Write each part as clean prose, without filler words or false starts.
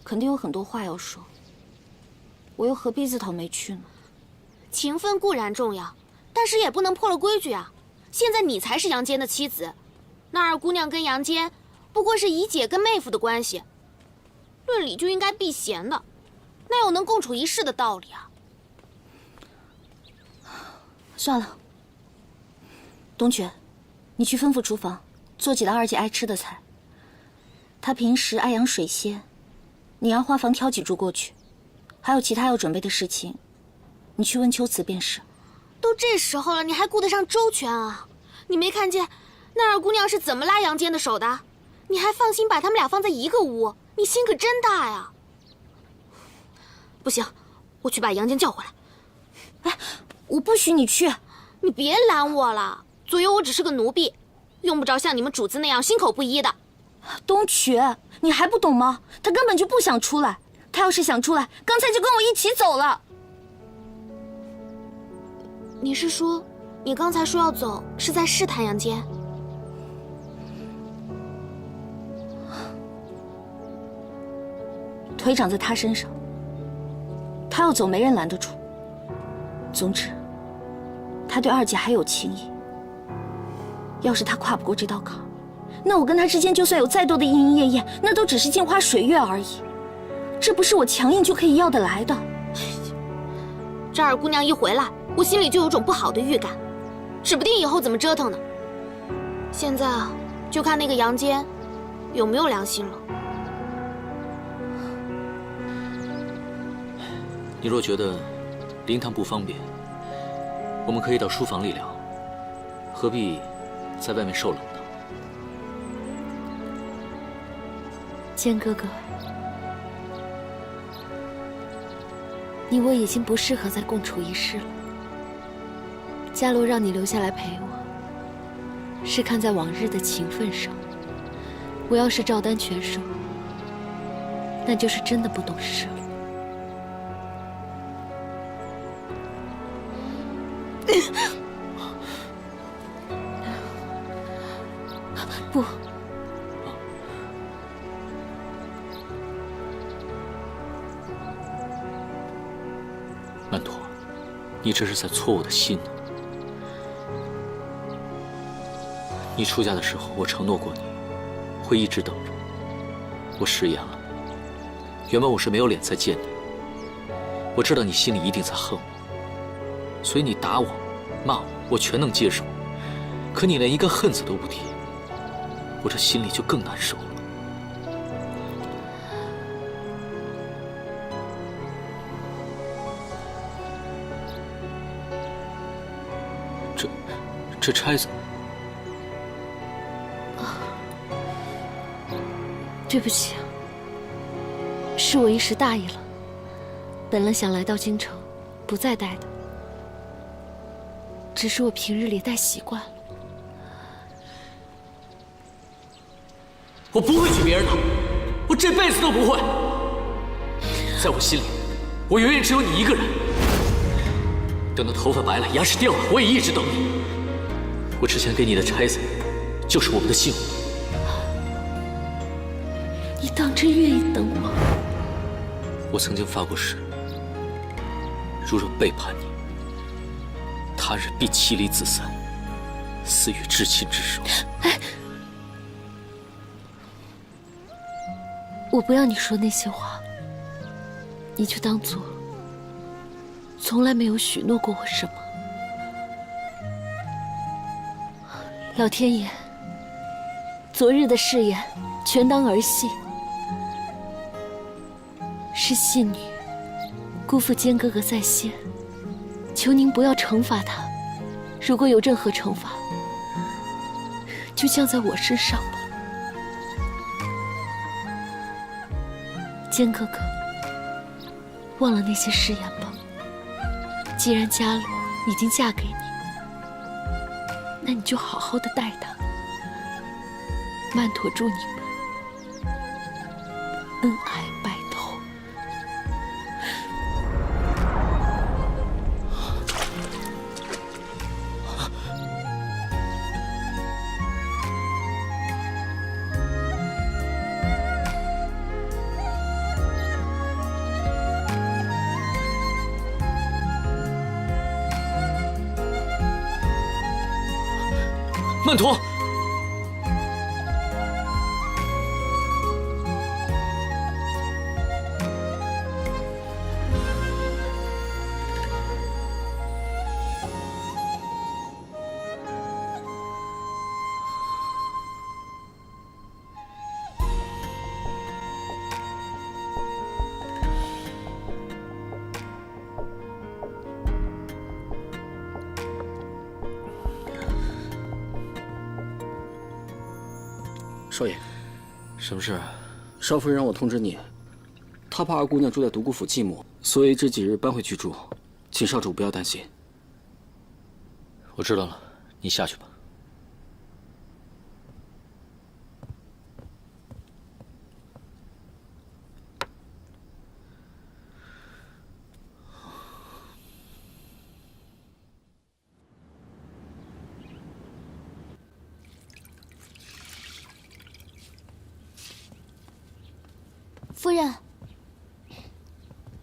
肯定有很多话要说，我又何必自讨没趣呢？情分固然重要，但是也不能破了规矩啊！现在你才是杨坚的妻子，那二姑娘跟杨坚不过是姨姐跟妹夫的关系，论理就应该避嫌的，哪有能共处一室的道理啊？算了，冬泉，你去吩咐厨房做几道二姐爱吃的菜。她平时爱养水仙，你让花房挑几株过去。还有其他要准备的事情，你去问秋瓷便是。都这时候了，你还顾得上周全啊？你没看见那二姑娘是怎么拉杨坚的手的？你还放心把他们俩放在一个屋？你心可真大呀！不行，我去把杨坚叫回来。哎，我不许你去！你别拦我了，左右我只是个奴婢，用不着像你们主子那样心口不一的。冬雪，你还不懂吗？他根本就不想出来，他要是想出来，刚才就跟我一起走了。你是说，你刚才说要走，是在试探杨坚？腿长在他身上，他要走没人拦得住。总之，他对二姐还有情谊。要是他跨不过这道坎，那我跟他之间就算有再多的莺莺燕燕，那都只是镜花水月而已。这不是我强硬就可以要得来的。这二姑娘一回来，我心里就有种不好的预感，指不定以后怎么折腾呢。现在啊，就看那个杨坚有没有良心了。你若觉得灵堂不方便，我们可以到书房里聊，何必在外面受冷呢？坚哥哥，你我已经不适合再共处一室了。伽罗让你留下来陪我，是看在往日的情分上。我要是照单全收，那就是真的不懂事了。不，曼陀，你这是在挫我的心呢。你出嫁的时候，我承诺过你，会一直等着。我食言了。原本我是没有脸再见你，我知道你心里一定在恨我，所以你打我、骂我，我全能接受。可你连一个恨字都不提，我这心里就更难受了。这钗子，对不起，是我一时大意了。本来想来到京城，不再戴的，只是我平日里戴习惯了。我不会娶别人的，我这辈子都不会。在我心里，我永远只有你一个人。等到头发白了，牙齿掉了，我也一直等你。我之前给你的钗子，就是我们的信物。你当真愿意等我？我曾经发过誓，如若背叛你，他日必妻离子散，死于至亲之手。哎，我不要你说那些话，你就当做从来没有许诺过我什么。老天爷，昨日的誓言全当儿戏，是戏女辜负坚哥哥在先，求您不要惩罚他。如果有任何惩罚，就降在我身上吧。坚哥哥，忘了那些誓言吧。既然伽罗已经嫁给你，那你就好好的待她。曼陀祝你们恩爱白头。曼陀。少爷，什么事？少夫人让我通知你，她怕二姑娘住在独孤府寂寞，所以这几日搬回去住，请少主不要担心。我知道了，你下去吧。夫人，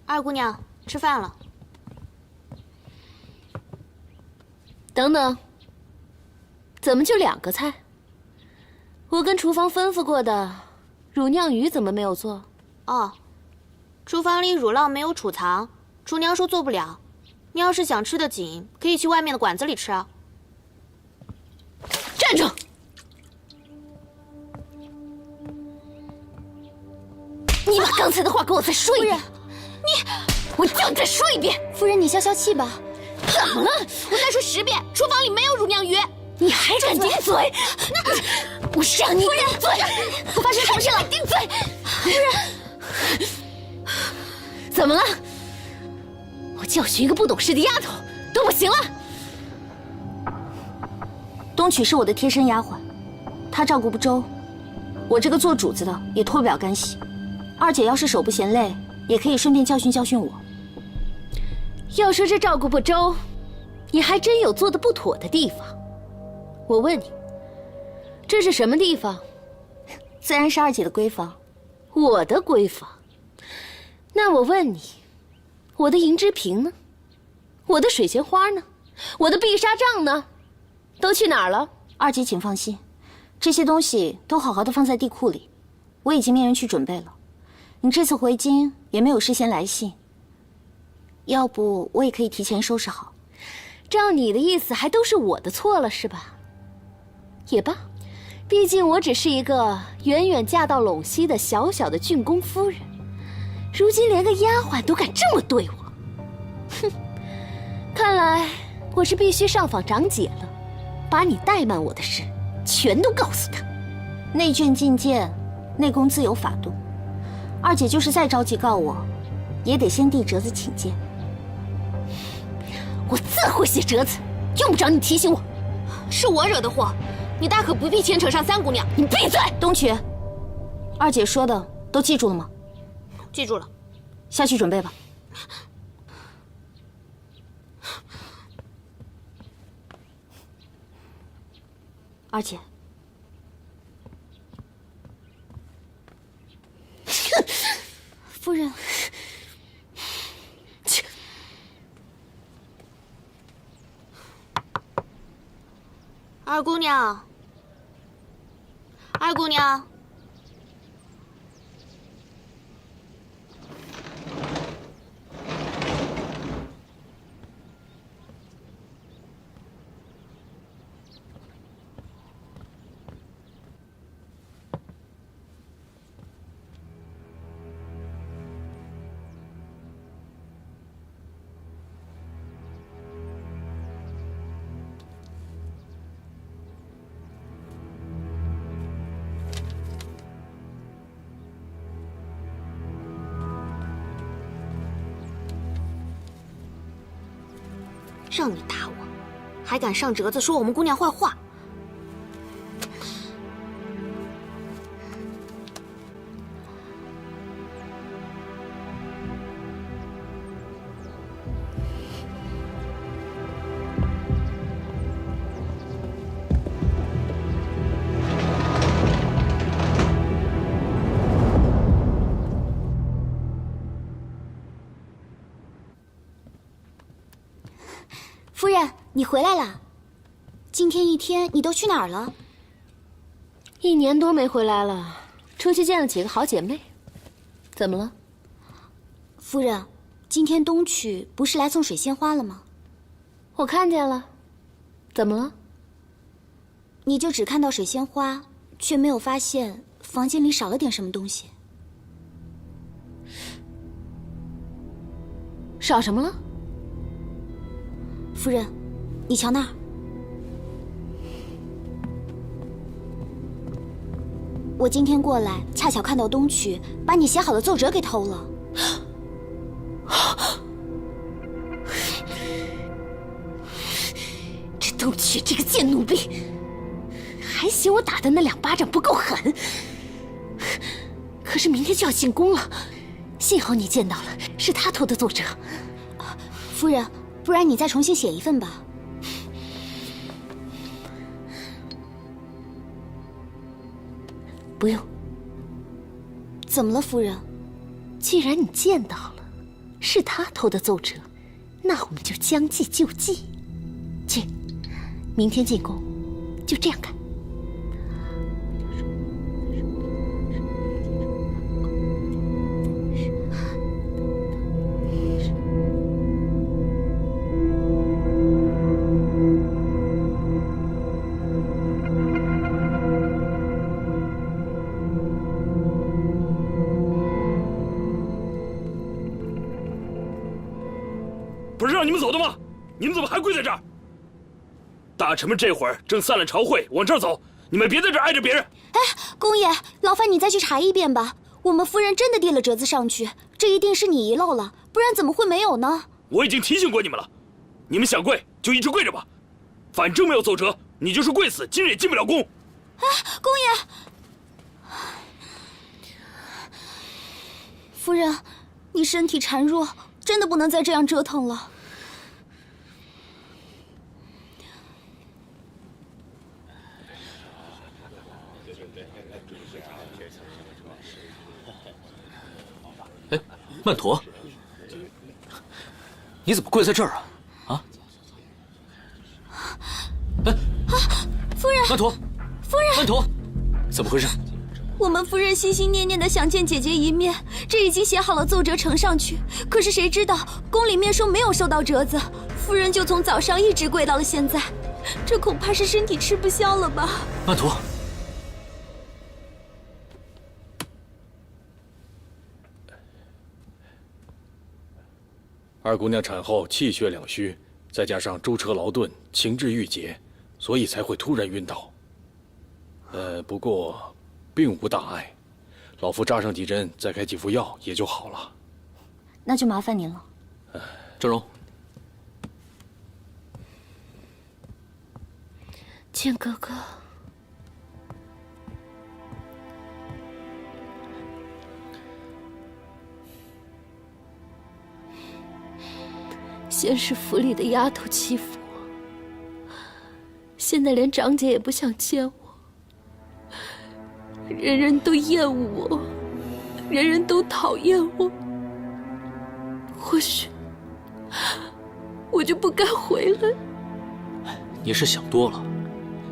二姑娘吃饭了。等等，怎么就2个菜？我跟厨房吩咐过的乳酿鱼怎么没有做？哦，厨房里乳酪没有储藏，厨娘说做不了。你要是想吃得紧，可以去外面的馆子里吃啊。站住！你把刚才的话给我再说一遍。我叫你再说一遍。夫人，你消消气吧。怎么了？我再说10遍，厨房里没有乳酿鱼。你还敢顶嘴？我让你顶嘴！我发生什么事了？顶嘴！夫人，怎么了？我教训一个不懂事的丫头都不行了？东曲是我的贴身丫鬟，她照顾不周，我这个做主子的也脱不了干系。二姐要是手不嫌累，也可以顺便教训教训我。要说这照顾不周，你还真有做的不妥的地方。我问你，这是什么地方？自然是二姐的闺房。我的闺房？那我问你，我的银枝瓶呢？我的水仙花呢？我的碧纱帐呢？都去哪儿了？二姐请放心，这些东西都好好的放在地库里，我已经命人去准备了。你这次回京也没有事先来信，要不我也可以提前收拾好。照你的意思，还都是我的错了是吧？也罢，毕竟我只是一个远远嫁到陇西的小小的郡公夫人，如今连个丫鬟都敢这么对我，哼！看来我是必须上访长姐了，把你怠慢我的事全都告诉她。内眷进谏，内宫自有法度。二姐就是再着急告我，也得先递折子请见。我自会写折子，用不着你提醒我。是我惹的祸，你大可不必牵扯上三姑娘。你闭嘴！东曲，二姐说的都记住了吗？记住了，下去准备吧。二姐。夫人，二姑娘，二姑娘，让你打我，还敢上折子说我们姑娘坏话。夫人，你回来啦！今天一天你都去哪儿了？1年多没回来了，出去见了几个好姐妹。怎么了？夫人，今天东曲不是来送水仙花了吗？我看见了。怎么了？你就只看到水仙花，却没有发现房间里少了点什么东西。少什么了？夫人，你瞧那儿。我今天过来，恰巧看到东曲把你写好的奏折给偷了。这东曲这个贱奴婢，还嫌我打的那2巴掌不够狠。可是明天就要进宫了，幸好你见到了，是他偷的奏折。夫人，不然你再重新写一份吧。不用。怎么了，夫人？既然你见到了，是他偷的奏折，那我们就将计就计。去，明天进宫，就这样干。不是让你们走的吗？你们怎么还跪在这儿？大臣们这会儿正散了朝会，往这儿走，你们别在这儿碍着别人。哎，公爷，劳烦你再去查一遍吧。我们夫人真的递了折子上去，这一定是你遗漏了，不然怎么会没有呢？我已经提醒过你们了，你们想跪就一直跪着吧，反正没有奏折，你就是跪死，今日也进不了宫。哎，公爷，夫人，你身体孱弱，真的不能再这样折腾了。哎，曼陀，你怎么跪在这儿啊？啊？哎，夫人，曼陀，夫人，曼陀，怎么回事？我们夫人心心念念的想见姐姐一面，这已经写好了奏折呈上去。可是谁知道宫里面说没有收到折子，夫人就从早上一直跪到了现在，这恐怕是身体吃不消了吧？曼陀，二姑娘产后气血两虚，再加上舟车劳顿，情志郁结，所以才会突然晕倒。不过并无大碍，老夫扎上几针，再开几副药也就好了。那就麻烦您了。郑荣，剑哥哥，先是府里的丫头欺负我，现在连长姐也不想见我，人人都厌恶我，人人都讨厌我。或许我就不该回来。你是想多了，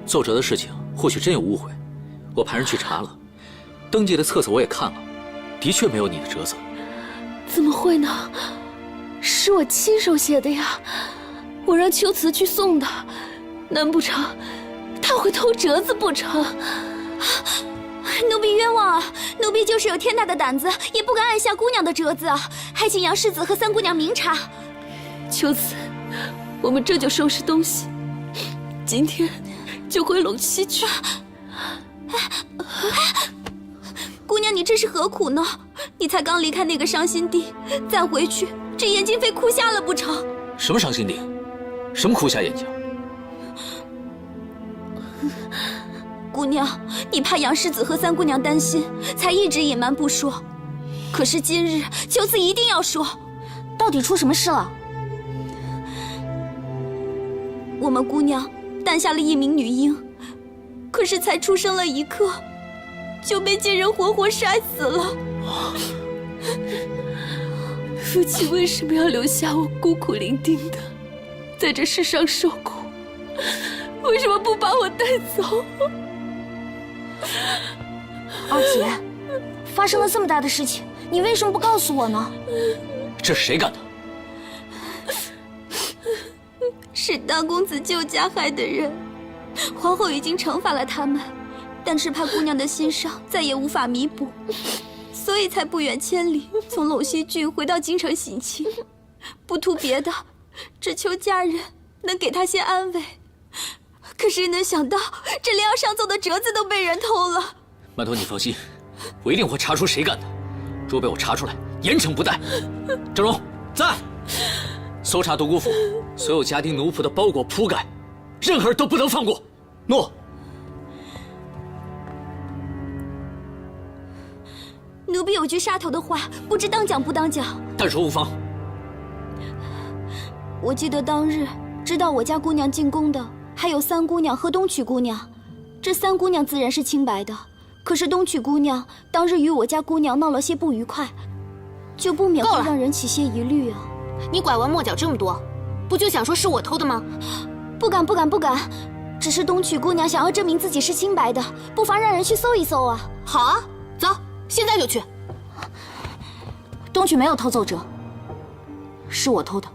奏折的事情或许真有误会，我派人去查了，登记的册子我也看了，的确没有你的折子。怎么会呢？是我亲手写的呀，我让秋瓷去送的，难不成他会偷折子不成？奴婢冤枉啊！奴婢就是有天大的胆子，也不敢按下姑娘的折子啊！还请杨世子和三姑娘明察。秋瓷，我们这就收拾东西，今天就回陇西去。姑娘，你这是何苦呢？你才刚离开那个伤心地，再回去，这眼睛非哭瞎了不成？什么伤心地？什么哭瞎眼睛？姑娘，你怕杨世子和三姑娘担心，才一直隐瞒不说。可是今日秋瓷一定要说，到底出什么事了？我们姑娘诞下了一名女婴，可是才出生了1刻，就被贱人活活杀死了。父亲为什么要留下我孤苦伶仃的，在这世上受苦？为什么不把我带走？二姐，发生了这么大的事情，你为什么不告诉我呢？这是谁干的？是大公子救家害的人，皇后已经惩罚了他们，但是怕姑娘的心伤再也无法弥补，所以才不远千里从陇西郡回到京城省亲，不图别的，只求家人能给他些安慰。可谁能想到，这连要上奏的折子都被人偷了。曼陀，你放心，我一定会查出谁干的。若被我查出来，严惩不贷。郑荣在，搜查独孤府所有家丁奴仆的包裹铺盖，任何人都不能放过。诺。奴婢有句杀头的话，不知当讲不当讲。但说无妨。我记得当日知道我家姑娘进宫的，还有三姑娘和东曲姑娘。这三姑娘自然是清白的，可是东曲姑娘当日与我家姑娘闹了些不愉快，就不免会让人起些疑虑啊。你拐弯抹角这么多，不就想说是我偷的吗？不敢不敢不敢，只是东曲姑娘想要证明自己是清白的，不妨让人去搜一搜啊。好啊，走，现在就去。东曲没有偷奏折，是我偷的。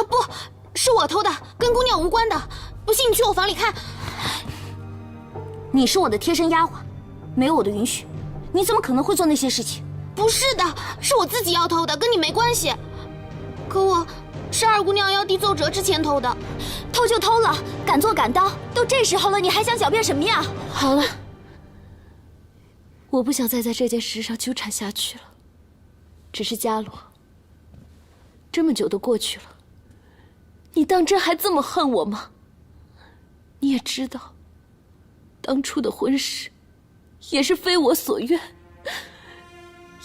不是我偷的，跟姑娘无关的。不信你去我房里看。你是我的贴身丫鬟，没有我的允许，你怎么可能会做那些事情？不是的，是我自己要偷的，跟你没关系。可我是二姑娘要递奏折之前偷的。偷就偷了，敢做敢当，都这时候了，你还想狡辩什么呀？好了，我不想再在这件事上纠缠下去了。只是伽罗，这么久都过去了，你当真还这么恨我吗？你也知道，当初的婚事也是非我所愿。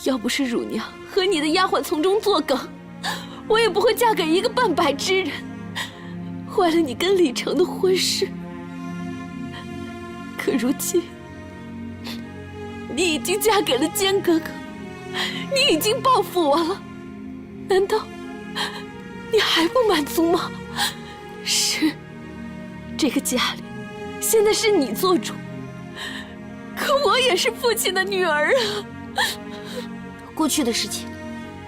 要不是乳娘和你的丫鬟从中作梗，我也不会嫁给一个半百之人，坏了你跟李成的婚事。可如今，你已经嫁给了坚哥哥，你已经报复我了，难道你还不满足吗？是，这个家里现在是你做主，可我也是父亲的女儿啊。过去的事情，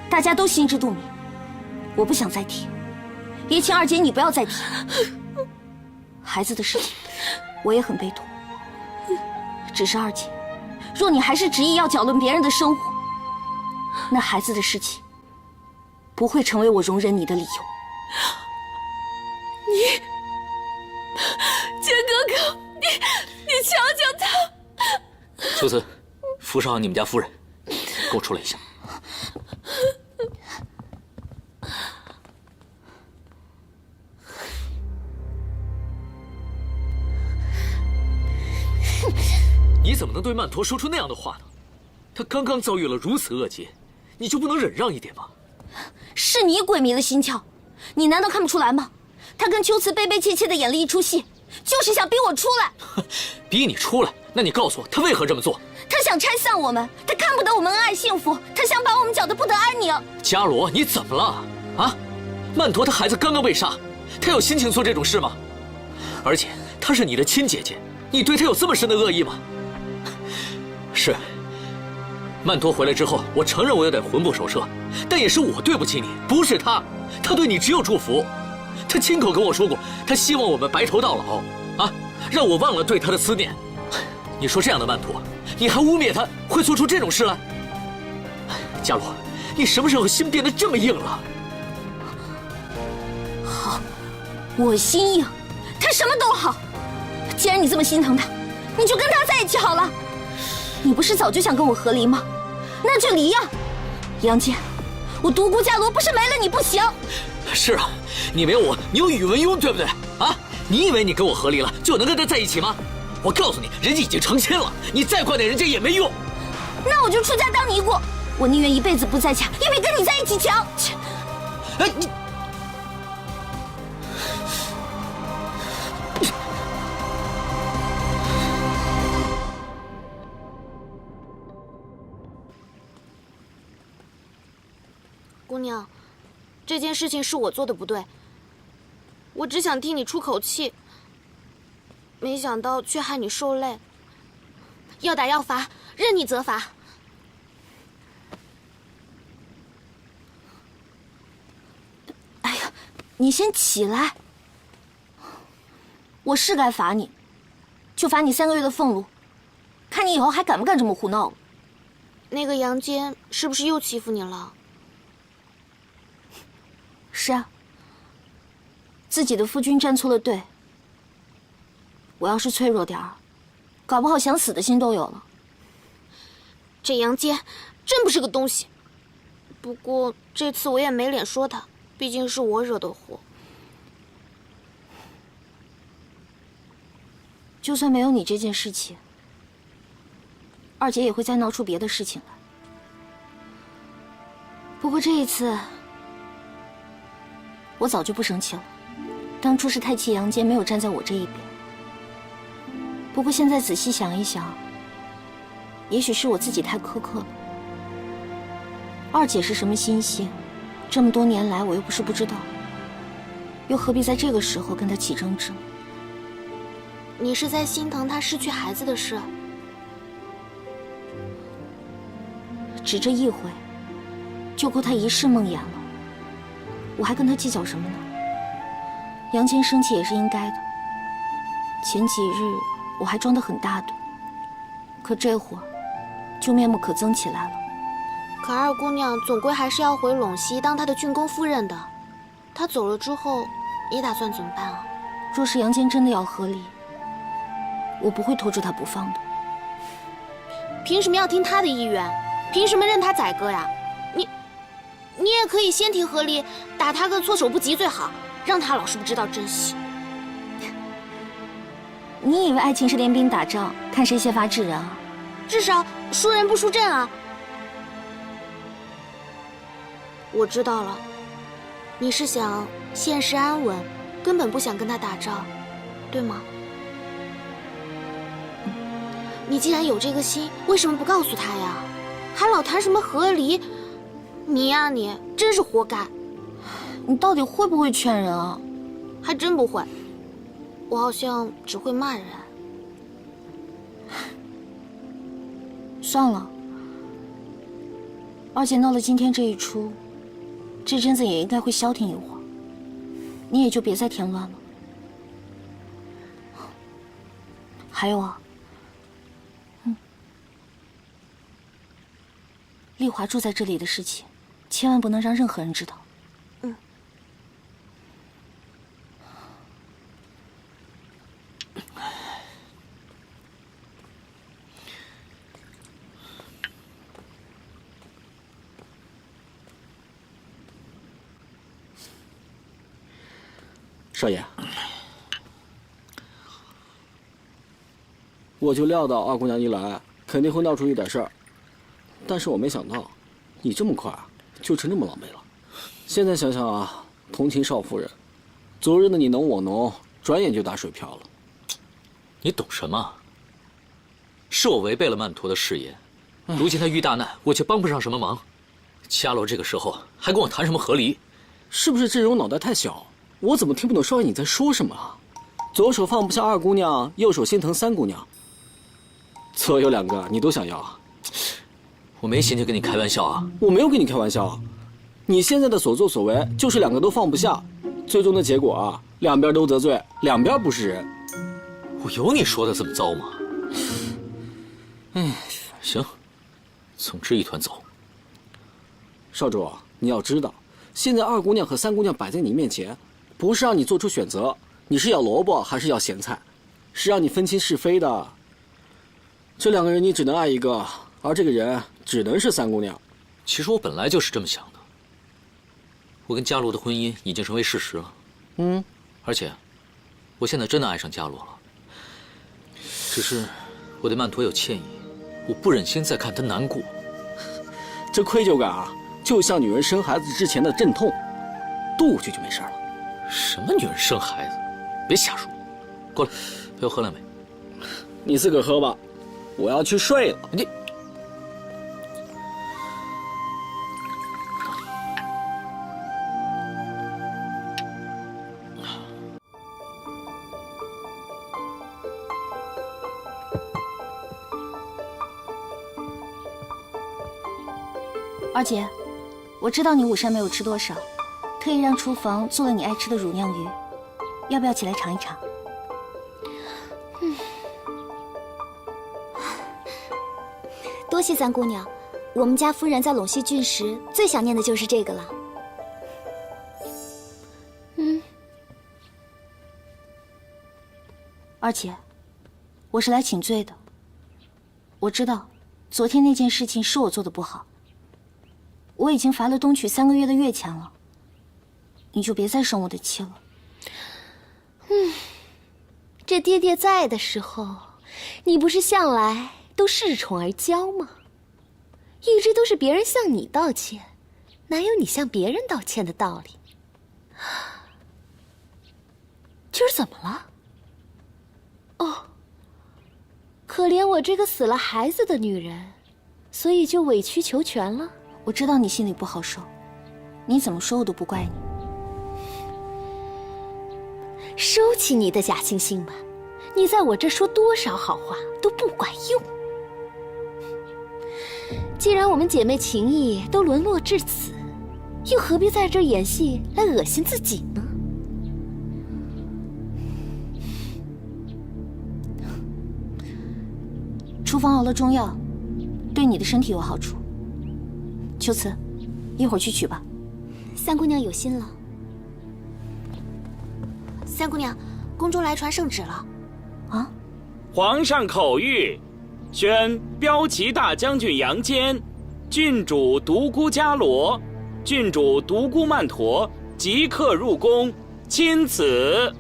大家都心知肚明，我不想再提，也请二姐你不要再提。孩子的事情，我也很悲痛。只是二姐，若你还是执意要搅乱别人的生活，那孩子的事情不会成为我容忍你的理由。坚哥哥，你瞧瞧他。秋子，扶上你们家夫人，跟我出来一下。你怎么能对曼陀说出那样的话呢？他刚刚遭遇了如此恶劫，你就不能忍让一点吗？是你鬼迷了心窍，你难道看不出来吗？他跟秋瓷悲悲切切的演了一出戏，就是想逼我出来。逼你出来？那你告诉我，他为何这么做？他想拆散我们，他看不得我们恩爱幸福，他想把我们搅得不得安宁。伽罗，你怎么了？啊，曼陀他孩子刚刚被杀，他有心情做这种事吗？而且她是你的亲姐姐，你对她有这么深的恶意吗？是，曼陀回来之后，我承认我有点魂不守舍，但也是我对不起你，不是他。他对你只有祝福，他亲口跟我说过，他希望我们白头到老，啊，让我忘了对他的思念。你说这样的曼陀，你还污蔑他会做出这种事来？伽罗，你什么时候心变得这么硬了？好，我心硬，他什么都好。既然你这么心疼他，你就跟他在一起好了。你不是早就想跟我和离吗？那就离呀！杨坚，我独孤伽罗不是没了你不行。是啊，你没有我，你有宇文邕，对不对？啊，你以为你跟我和离了就能跟他在一起吗？我告诉你，人家已经成亲了，你再挂念人家也没用。那我就出家当尼姑，我宁愿一辈子不再嫁，也比跟你在一起强。哎，你。姑娘，这件事情是我做的不对，我只想替你出口气，没想到却害你受累。要打要罚，任你责罚。哎呀，你先起来。我是该罚你，就罚你3个月的俸禄，看你以后还敢不敢这么胡闹了。那个杨坚是不是又欺负你了？是啊，自己的夫君站错了队。我要是脆弱点儿，搞不好想死的心都有了。这杨坚真不是个东西。不过这次我也没脸说他，毕竟是我惹的祸。就算没有你这件事情，二姐也会再闹出别的事情来。不过这一次，我早就不生气了。当初是太气杨坚没有站在我这一边。不过现在仔细想一想，也许是我自己太苛刻了。二姐是什么心性，这么多年来我又不是不知道，又何必在这个时候跟她起争执？你是在心疼他失去孩子的事？只这一回，就够他一世梦魇了。我还跟他计较什么呢？杨坚生气也是应该的。前几日我还装得很大度，可这会儿就面目可憎起来了。可二姑娘总归还是要回陇西当她的郡公夫人的。她走了之后，你打算怎么办啊？若是杨坚真的要和离，我不会拖住他不放的。凭什么要听他的意愿？凭什么任他宰割呀？你也可以先提和离，打他个措手不及最好，让他老是不知道珍惜。你以为爱情是练兵打仗，看谁先发制人啊？至少输人不输阵啊！我知道了，你是想现实安稳，根本不想跟他打仗，对吗？你既然有这个心，为什么不告诉他呀？还老谈什么和离？你呀你，真是活该！你到底会不会劝人啊？还真不会，我好像只会骂人。算了，二姐闹了今天这一出，这阵子也应该会消停一会儿，你也就别再添乱了。还有啊，丽华住在这里的事情，千万不能让任何人知道。少爷，我就料到二姑娘一来肯定会闹出一点事儿，但是我没想到你这么快就成这么狼狈了。现在想想啊，同情少夫人，昨日的你侬我侬，转眼就打水漂了。你懂什么？是我违背了曼陀的誓言，如今他遇大难，我却帮不上什么忙。伽罗这个时候还跟我谈什么和离？是不是这人脑袋太小？我怎么听不懂少爷你在说什么啊？左手放不下二姑娘，右手心疼三姑娘，左右两个你都想要啊？我没心情跟你开玩笑啊！我没有跟你开玩笑，你现在的所作所为就是两个都放不下，最终的结果啊，两边都得罪，两边不是人。我有你说的这么糟吗？哎，行，总之一团糟。少主，你要知道，现在二姑娘和三姑娘摆在你面前，不是让你做出选择，你是要萝卜还是要咸菜，是让你分清是非的。这两个人你只能爱一个，而这个人只能是三姑娘。其实我本来就是这么想的。我跟伽罗的婚姻已经成为事实了。而且，我现在真的爱上伽罗了。只是，我对曼陀有歉意，我不忍心再看他难过。这愧疚感啊，就像女人生孩子之前的阵痛，度过去就没事了。什么女人生孩子？别瞎说！过来，陪我喝两杯。你自个儿喝吧，我要去睡了。你。二姐，我知道你午膳没有吃多少，特意让厨房做了你爱吃的乳酿鱼，要不要起来尝一尝？多谢三姑娘，我们家夫人在陇西郡时最想念的就是这个了。二姐，我是来请罪的。我知道，昨天那件事情是我做的不好。我已经罚了东曲3个月的月钱了，你就别再生我的气了。这爹爹在的时候，你不是向来都恃宠而骄吗？一直都是别人向你道歉，哪有你向别人道歉的道理？今儿怎么了？哦，可怜我这个死了孩子的女人，所以就委曲求全了。我知道你心里不好受，你怎么说我都不怪你。收起你的假惺惺吧，你在我这说多少好话都不管用。既然我们姐妹情谊都沦落至此，又何必在这儿演戏来恶心自己呢？厨房熬了中药，对你的身体有好处。秋瓷，一会儿去取吧。三姑娘有心了。三姑娘，宫中来传圣旨了。啊？皇上口谕，宣骠骑大将军杨坚、郡主独孤伽罗、郡主独孤曼陀即刻入宫，钦此。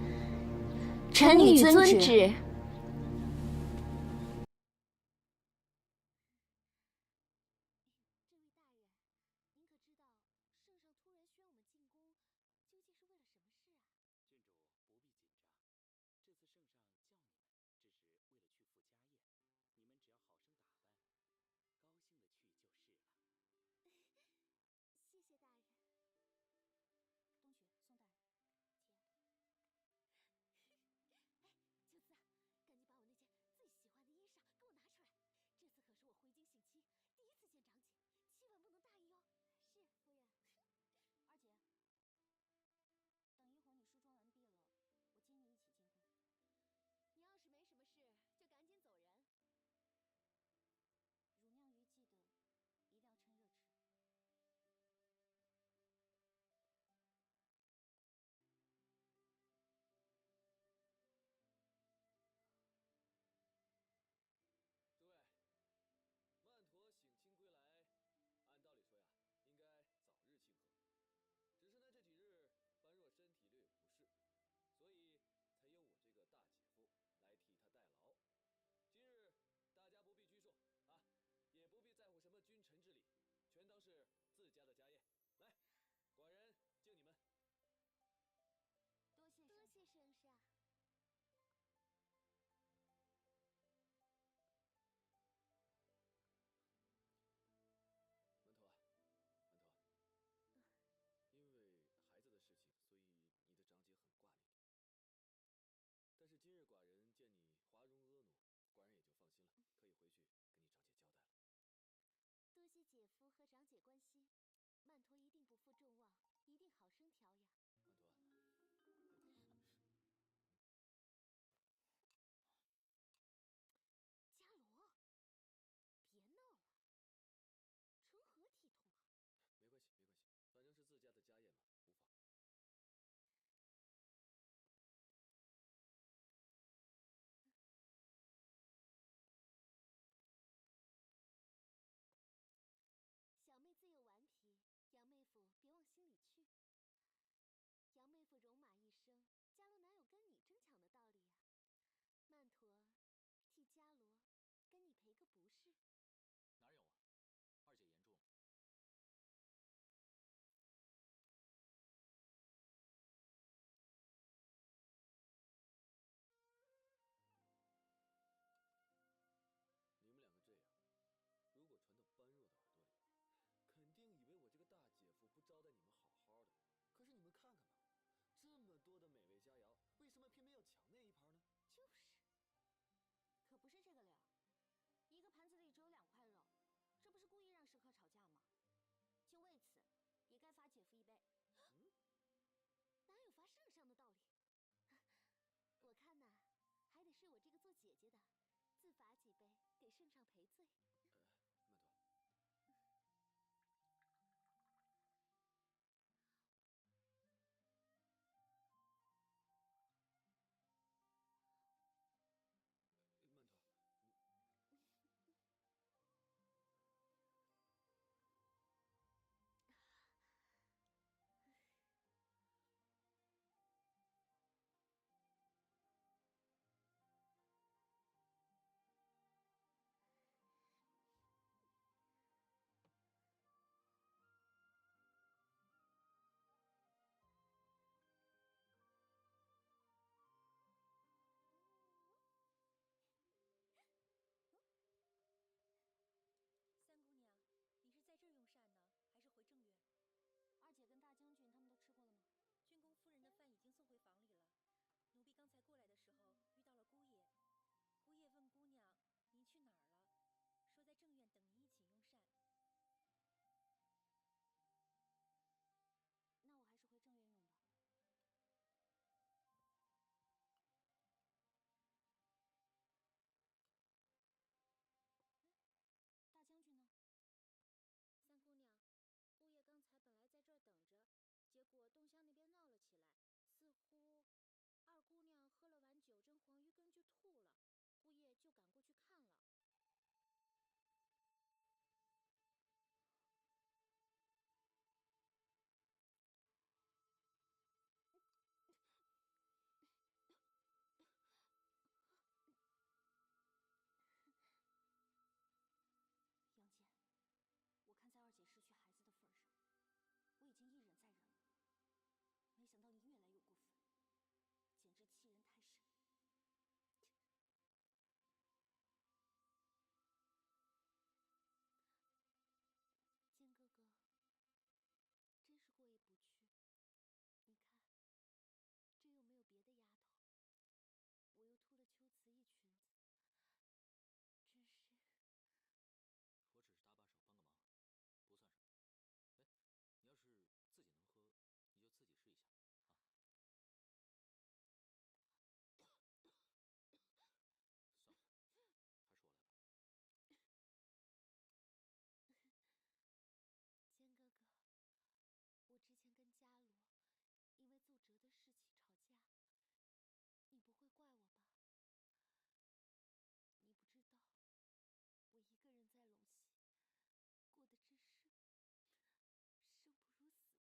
臣女遵旨。就是，可不是这个理儿。一个盘子里只有做姐姐的，自罚几杯，给圣上赔罪。曼陀，曼陀，三姑娘，你是在这儿用膳呢，还是回正院？二姐跟大将军他们都吃过了吗？军功夫人的饭已经送回房里了。奴婢刚才过来的时候遇到了姑爷，姑爷问姑娘您去哪儿了，说在正院等您一起用膳。那我还是回正院用吧。大将军呢？三姑娘，姑爷刚才本来在这儿等着，结果东厢那边闹了起来，似乎二姑娘喝了碗九蒸黄鱼羹就吐了，姑爷就赶过去看了。杨戬，我看在二姐失去孩子的份上，我已经一忍再忍了。没想到你越来越过分，简直欺人太甚。剑哥哥，真是过意不去。你看，这又没有别的丫头，我又脱了秋瓷一裙子，真是……我只是搭把手帮个忙，不算什么。哎，你要是自己能喝，你就自己试一下啊。算了，还是我来吧。剑哥哥，我之前跟伽罗因为奏折的事情吵架，你不会怪我吧？你不知道，我一个人在陇西，过的真是生不如死的日子。怎么会呢？是你想多了。我跟伽罗都不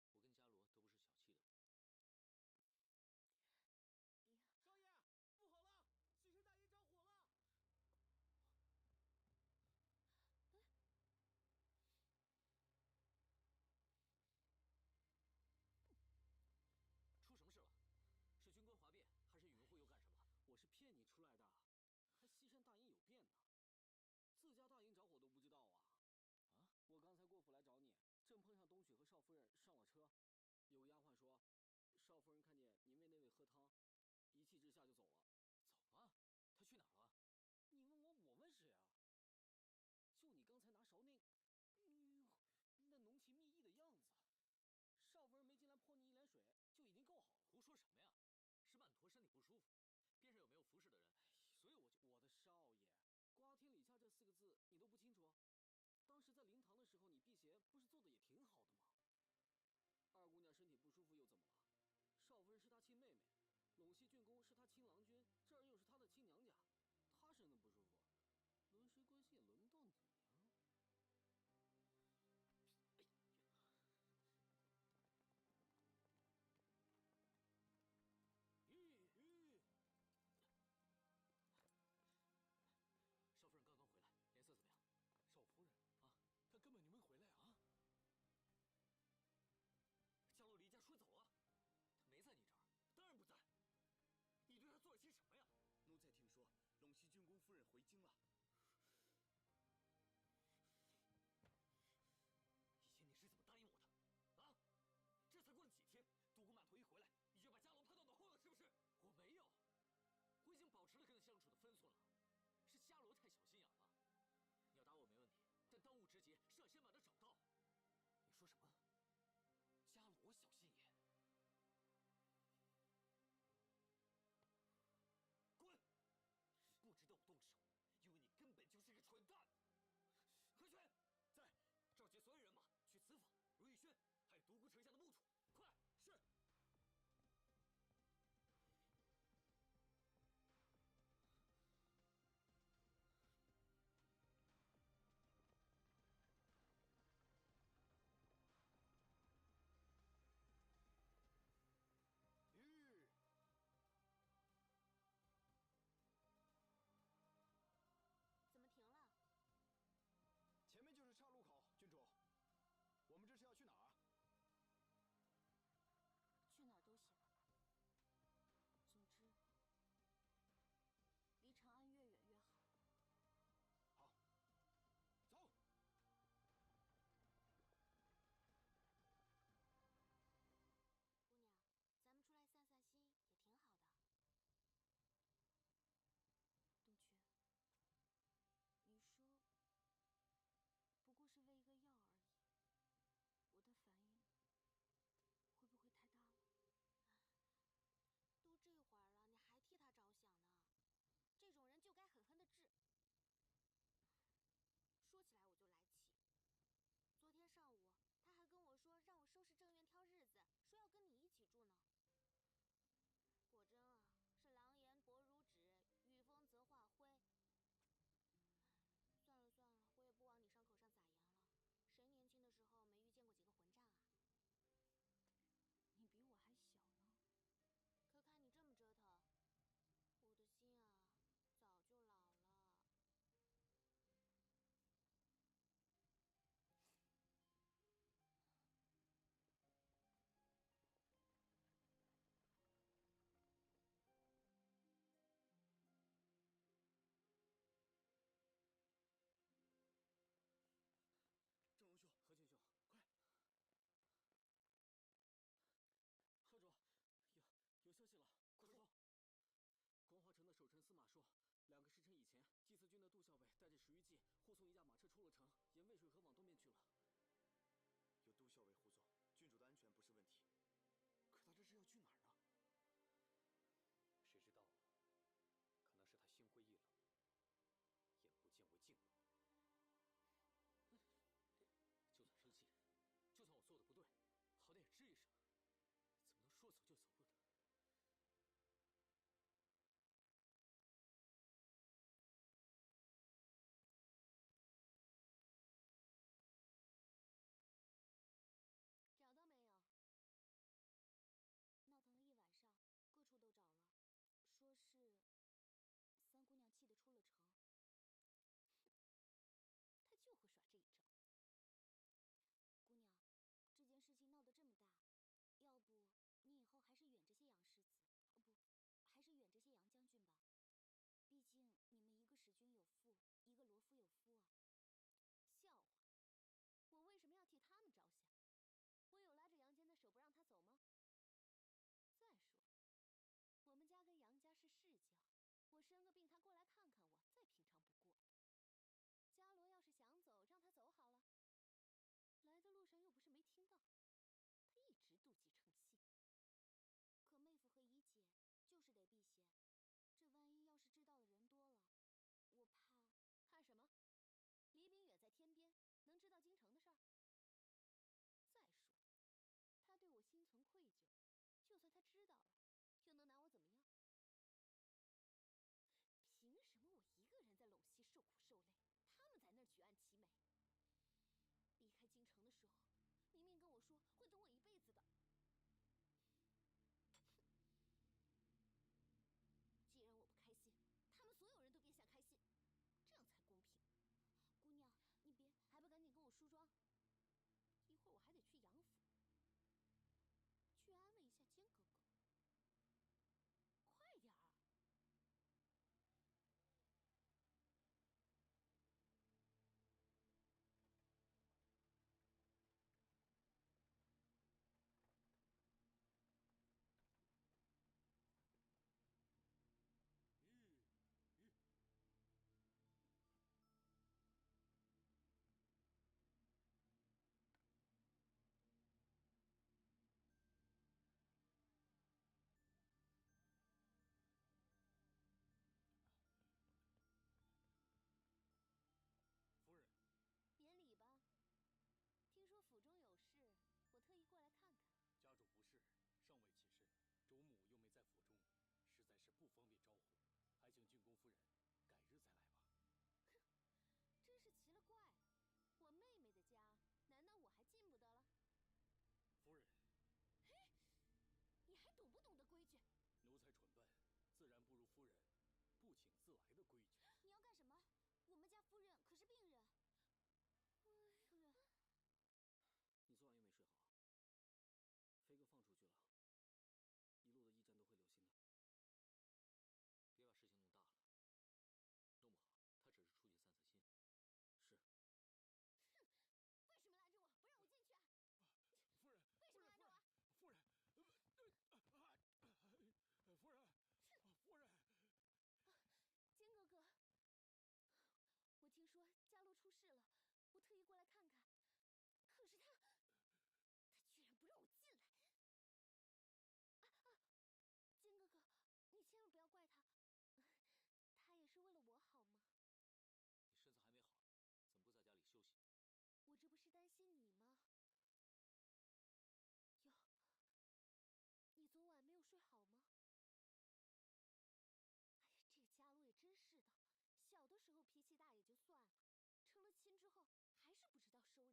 是小气的人。少爷，不好了！西城大营着火了！出什么事了？是军官哗变，还是宇文护又干什么？我是骗你出来的，还西山大营有变呢？自家大营着火都不知道啊？啊！我刚才过府来找你，正碰上冬雪和少夫人上了车，有个丫鬟说，少夫人看见您喂那位喝汤，一气之下就走了。走了？她去哪儿了？你问我问谁啊？就你刚才拿勺那，那浓情蜜意的样子，少夫人没进来泼你一脸水就已经够好了。胡说什么呀？是曼陀身体不舒服，边上有没有服侍的人？所以我的少爷，瓜天李下这4个字你都不清楚？当时在灵堂的时候，你避嫌不是做的也挺好的吗？二姑娘身体不舒服又怎么了？少夫人是她亲妹妹，陇西郡公是她亲郎君，这儿又是她的亲娘家，她身子不舒服，轮谁关心也轮不到你呀。少夫人刚刚回来，脸色怎么样？少夫人啊，她根本就没回来啊！伽罗离家出走了，她没在你这儿？当然不在。你对她做了些什么呀？奴才听说你们一个使君有妇，一个罗夫有夫啊。笑话，我为什么要替他们着想？我有拉着杨坚的手不让他走吗？再说了，我们家跟杨家是世交，我生个病他过来看看我，再平常不过了。伽罗要是想走，让他走好了。来的路上又不是没听到，他一直妒忌成性。可妹夫和姨姐就是得避嫌，这万一要是知道的人多了，我怕。怕什么？李炳远在天边，能知道京城的事儿？再说了，他对我心存愧疚，就算他知道了，又能拿我怎么样？凭什么我一个人在陇西受苦受累，他们在那儿举案齐眉？离开京城的时候，明明跟我说会等我一辈子的。既然我不开心，他们所有人都别想开心，这样才公平。姑娘，你别，还不赶紧跟我梳妆？一会儿我还得去杨府，去安慰一下坚哥哥。快点儿！夫人，免礼吧。听说府中有事，我特意过来看看。家主不适，尚未起身，主母又没在府中，实在是不方便招呼，还请郡公夫人改日再来吧。哼，真是奇了怪了，我妹妹的家，难道我还进不得了？夫人，嘿，你还懂不懂得规矩？奴才蠢笨，自然不如夫人不请自来的规矩。你要干什么？我们家夫人可是病人。夫人，你昨晚又没睡好。飞哥放出去了，一路的驿站都会留心的。别把事情弄大了，弄不好他只是出去散散心。是。哼，为什么拦着我，不让我进去啊？夫人，为什么拦着我？夫人，夫人，夫人，坚哥哥，我听说伽罗出事了，我特意过来看看。可是他居然不让我进来！坚哥哥，你千万不要怪他，他也是为了我好吗？你身子还没好，怎么不在家里休息？我这不是担心你吗？哟，你昨晚没有睡好吗？哎呀，这个伽罗也真是的，小的时候脾气大也就算了，成了亲之后还是不知道收敛。哎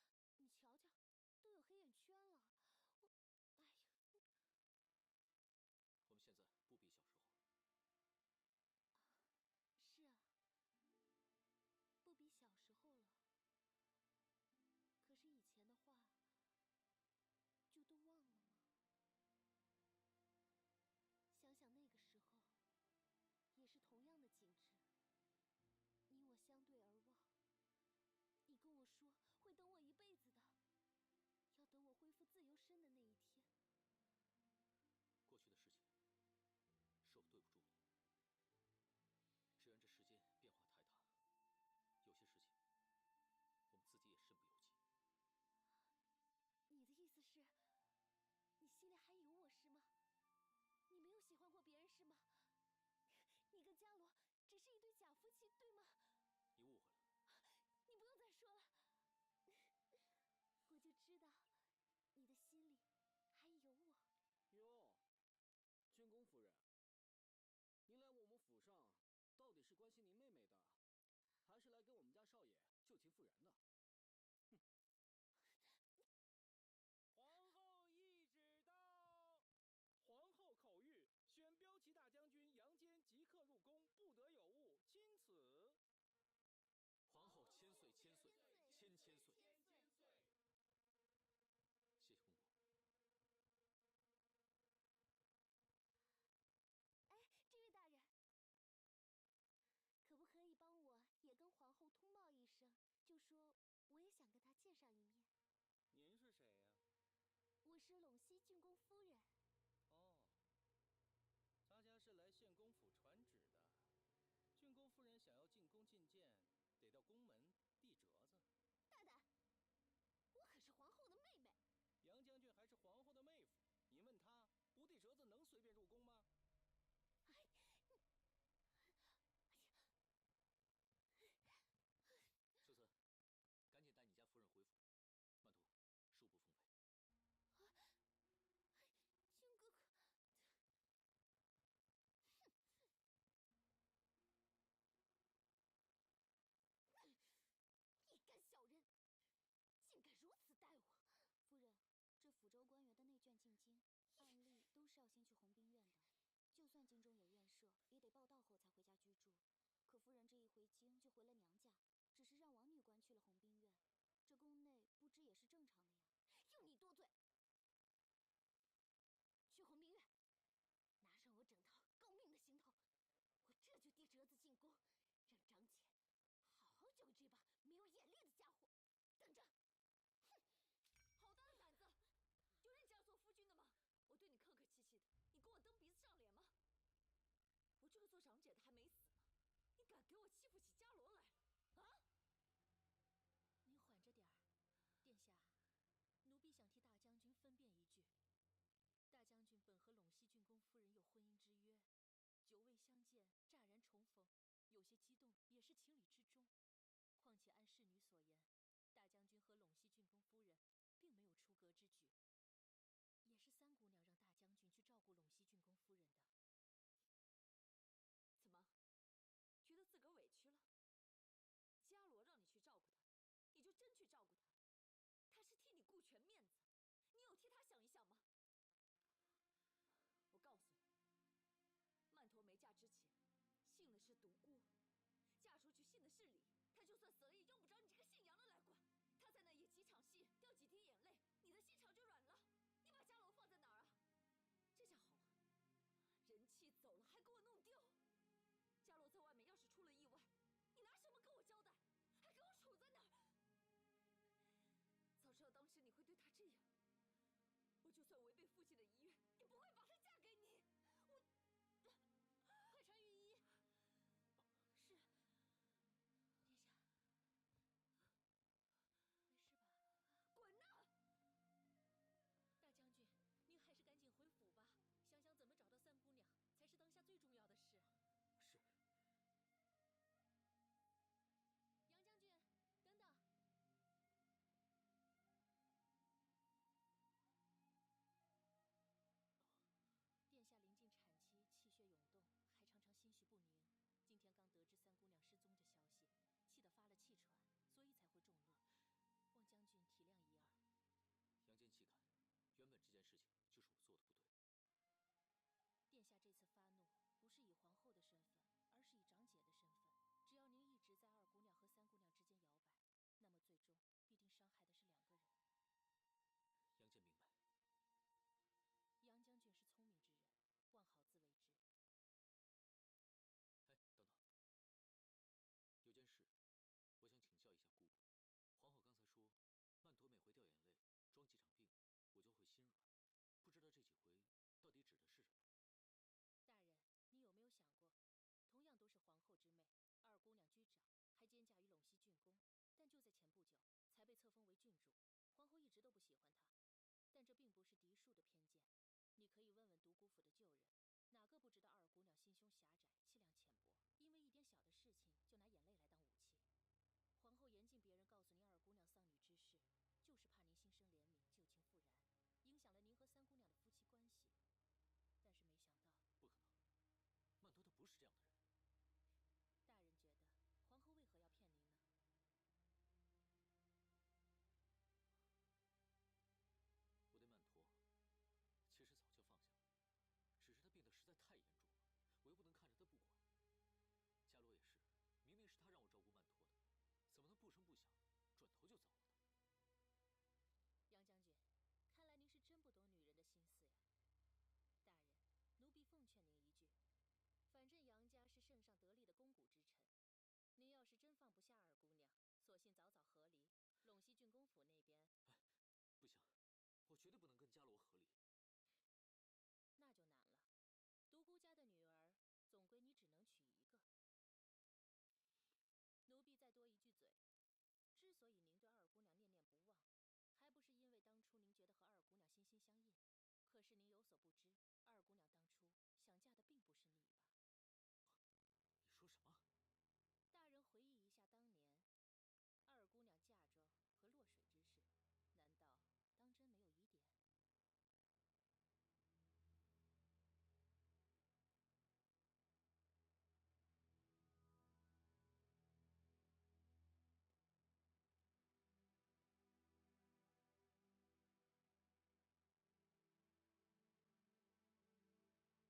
呀，你瞧瞧，都有黑眼圈了，哎呀。我们现在不比小时候了。是啊，不比小时候了。可是以前的话，就都忘了吗？想想那个时候，也是同样的景致，你我相对而望。你跟我说会等我一辈子的，要等我恢复自由身的那一天。过去的事情，是我对不住你。只怨这世间变化太大，有些事情我们自己也身不由己。你的意思是，你心里还有我是吗？你没有喜欢过别人是吗？你跟伽罗只是一对假夫妻，对吗？你误会了。你不用再说了，我就知道你的心里还有我。哟，郡公夫人，您来我们府上，到底是关心您妹妹的，还是来跟我们家少爷旧情复燃的？哼！皇后懿旨到。皇后口谕，选骠骑大将军杨坚即刻入宫，不得有误，钦此。皇后千岁千岁千千岁！谢谢公公。哎，这位大人，就说我也想跟他见上一面。您是谁呀？我是陇西郡公夫人。哦，他家是来县公府传旨的。郡公夫人想要进宫觐见，得到宫门递折子。大胆！我可是皇后的妹妹。杨将军还是皇后的妹夫，你问他不递折子能随便入宫吗？哎呀！秀慈，赶紧带你家夫人回府。曼图，恕不奉陪。靖哥哥，哼！一干小人，竟敢如此待我！夫人，这抚州官员的内眷进京，按例都是要先去鸿宾院的。就算京中有院舍，也得报到后才回家居住。可夫人这一回京就回了娘家，只是让王女官去了鸿宾院，这宫内不知也是正常的呀。用你多嘴！去鸿宾院，拿上我整套告命的行头，我这就递折子进宫，让张姐好好教育这把没有眼力的家伙。等着！哼，好大的胆子，就认这样做夫君的吗？我对你客客气气的，你跟我蹬鼻子上脸吗？我这个做长姐的还没死呢，你敢给我欺负起伽罗来了啊？您缓着点儿，殿下，奴婢想替大将军分辨一句。大将军本和陇西郡公夫人有婚姻之约，久未相见，乍然重逢，有些激动也是情理之中。况且按侍女所言，大将军和陇西郡公夫人并没有出格之举，也是三姑娘让大将军去照顾陇西郡公夫人的。怎么，觉得自个儿委屈了？伽罗让你去照顾他，你就真去照顾他？他是替你顾全面子，你有替他想一想吗？我告诉你，曼陀没嫁之前，信的是独孤，嫁出去信的是李。他就算死了，也用不着你这个姓杨的来管。他在那演几场戏，掉几滴眼泪，你的心肠就软了。你把伽罗放在哪儿啊？这下好了，人气走了，还给我弄丢。伽罗在外面要是出了意外，你拿什么跟我交代？还给我杵在那儿。早知道当时你会对他这样，我就算违背父亲的遗愿，也不会把她嫁给你。我，快传御医。是。殿下，没事吧？滚呐！大将军，您还是赶紧回府吧，想想怎么找到三姑娘，才是当下最重要的事。是。杨将军，等等。殿下临近产期，气血涌动，还常常心绪不宁。今天刚得知三姑娘失踪这消息，气得发了气喘，所以才会中怒。望将军体谅一二。杨坚岂敢？原本这件事情就是我做的不对。殿下这次发怒，不是以皇后的身份，而是以长姐的身份。只要您一直在二姑娘和三姑娘之间摇摆，那么最终必定伤害的是两个人。杨坚明白。杨将军是聪明之人，望好自为之。哎，等等，有件事，我想请教一下姑姑。皇后刚才说，曼陀每回掉眼泪，装几场病，我就会心软。不知道这几回到底指的是什么？大人，你有没有想过，同样都是皇后之妹，二姑娘居长，还兼嫁于陇西郡公，但就在前不久才被册封为郡主。皇后一直都不喜欢她，但这并不是嫡庶的偏见。你可以问问独孤府的旧人，哪个不知道二姑娘心胸狭窄，气量浅薄，因为一点小的事情就拿眼泪来当武器。皇后严禁别人告诉您二姑娘丧女之事，就是怕您心生怜悯，旧情复燃，影响了您和三姑娘的夫妻关系。但是没想到，不可能，曼陀她不是这样的人。大人觉得皇后为何要骗您呢？我对曼陀其实早就放下了，只是她病得实在太严重了，我又不能看着她不管。伽罗也是，枣河里，陇西郡公府那边。不行，我绝对不能跟伽罗和离。那就难了，独孤家的女儿，总归你只能娶一个。奴婢再多一句嘴，之所以您对二姑娘念念不忘，还不是因为当初您觉得和二姑娘心心相印？可是您有所不知，二姑娘当初想嫁的并不是你吧？你说什么？大人回忆一下当年，二姑娘嫁妆和落水之事，难道当真没有疑点？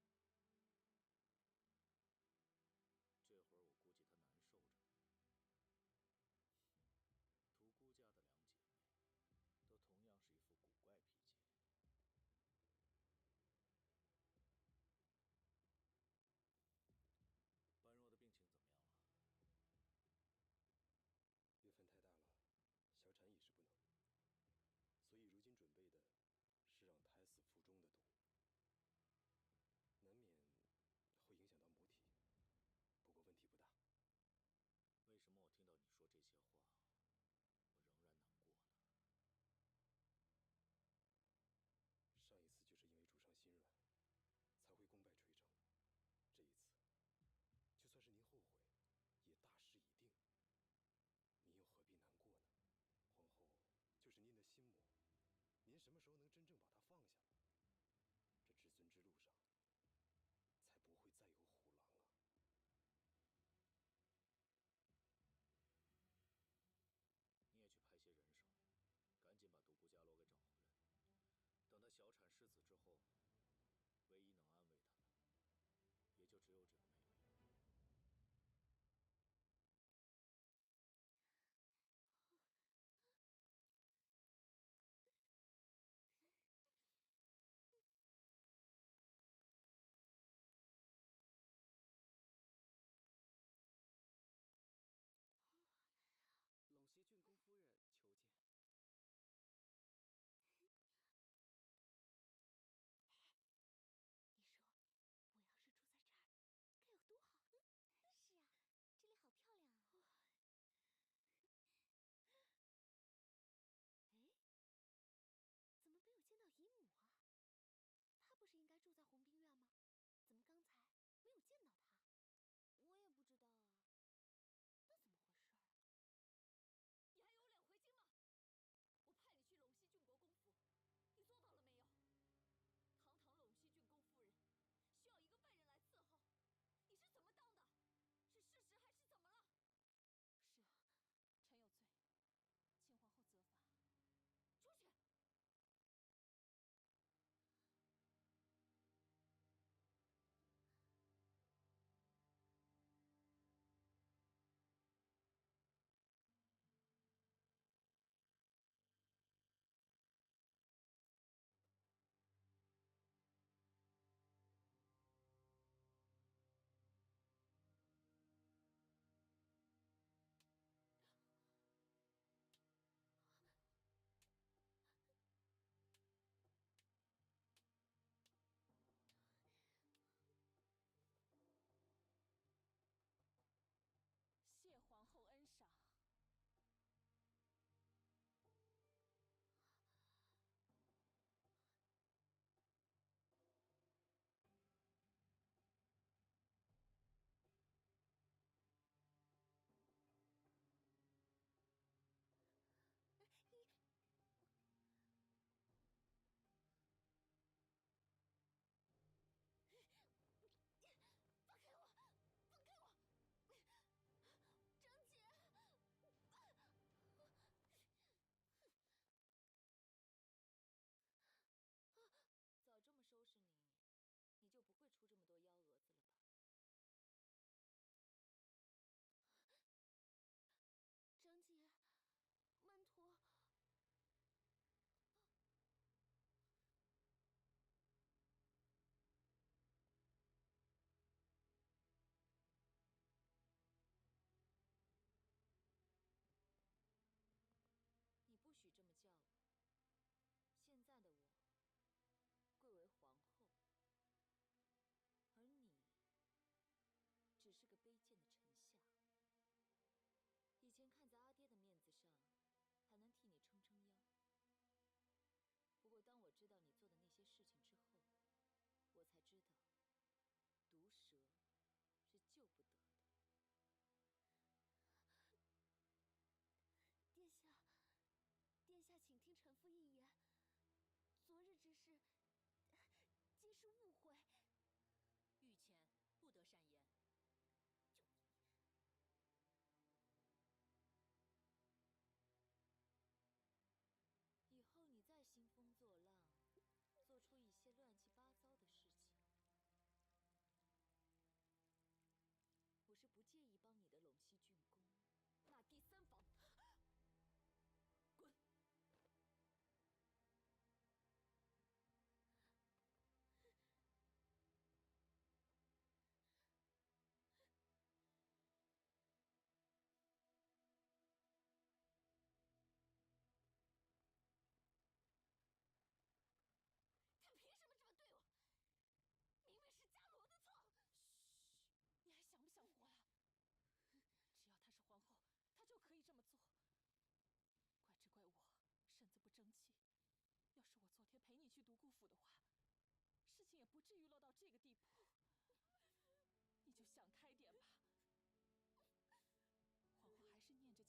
皆是误会。御前不得善言。就你，以后你再兴风作浪，做出一些乱七八糟的事情，我是不介意帮你的陇西郡公纳第三房。滚！他凭什么这么对我？明明是伽罗的错。嘘，你还想不想活了？只要她是皇后，她就可以这么做。怪只怪我身子不争气。要是我昨天陪你去独孤府的话，事情也不至于落到这个地步。你就想开点吧。皇后还是念着姐妹情的。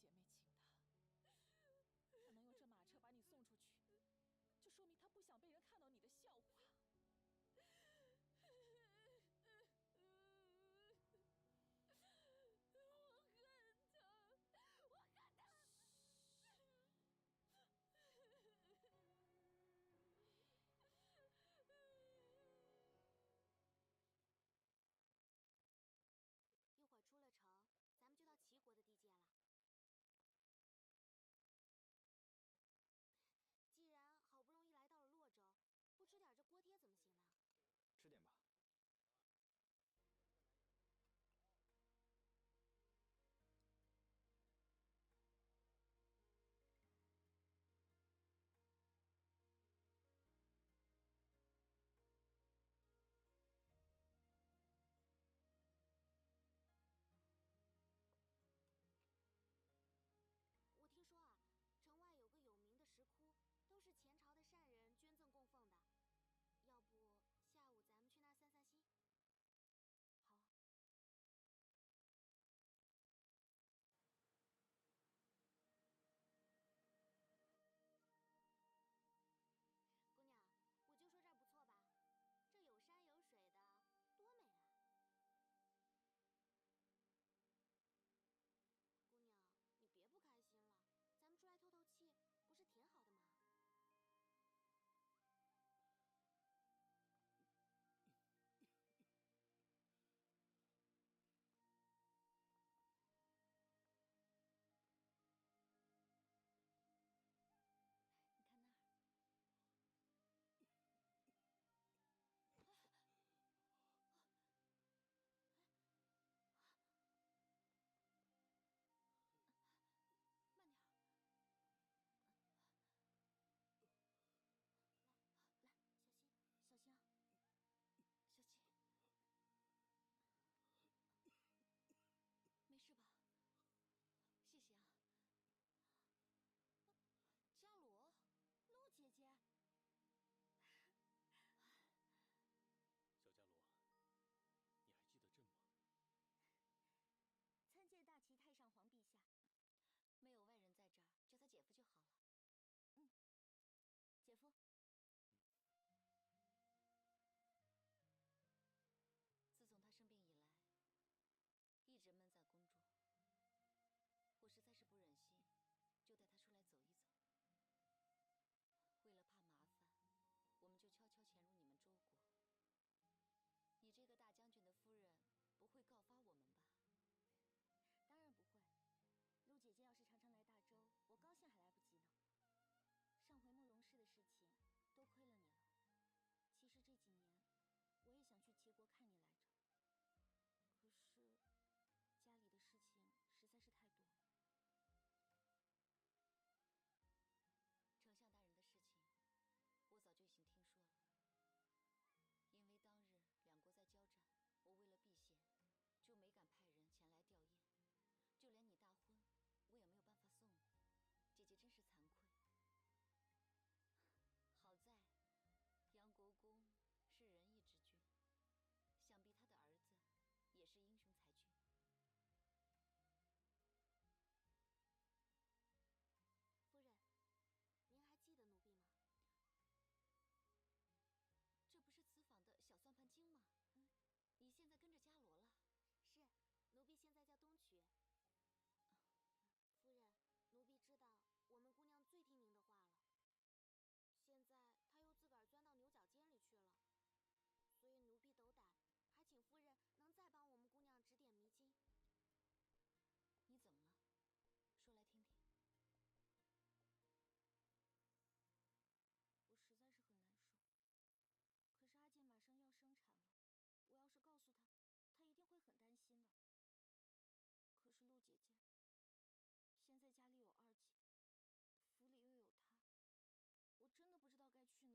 她能用这马车把你送出去，就说明她不想被人看到你的笑话。我恨他，我恨他。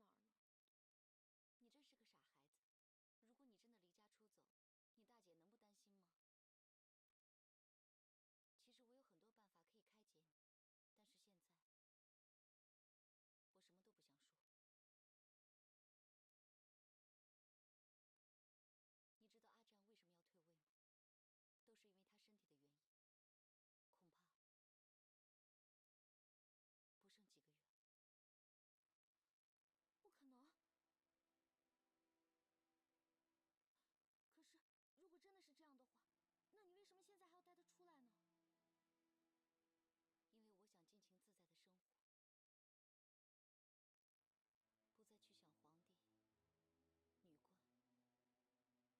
哪儿呢？你真是个傻孩子。如果你真的离家出走，你大姐能不担心吗？其实我有很多办法可以开解你，但是现在我什么都不想说。你知道阿战为什么要退位吗？都是因为他身体的原因，恐怕不剩几个月了。不可能！可是，如果真的是这样的话，那你为什么现在还要带他出来呢？因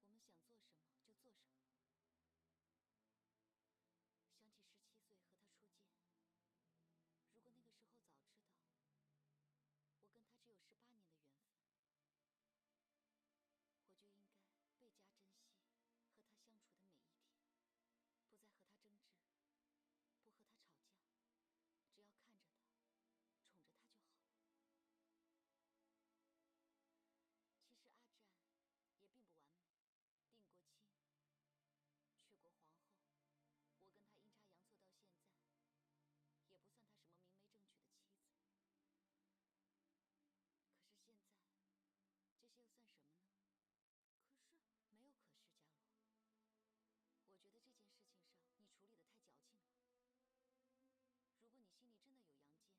为我想尽情自在的生活，不再去想皇帝、女官，我们想做什么就做什么。想起17岁和他初见，如果那个时候早知道，我跟他只有18年的缘分，我就应该倍加珍惜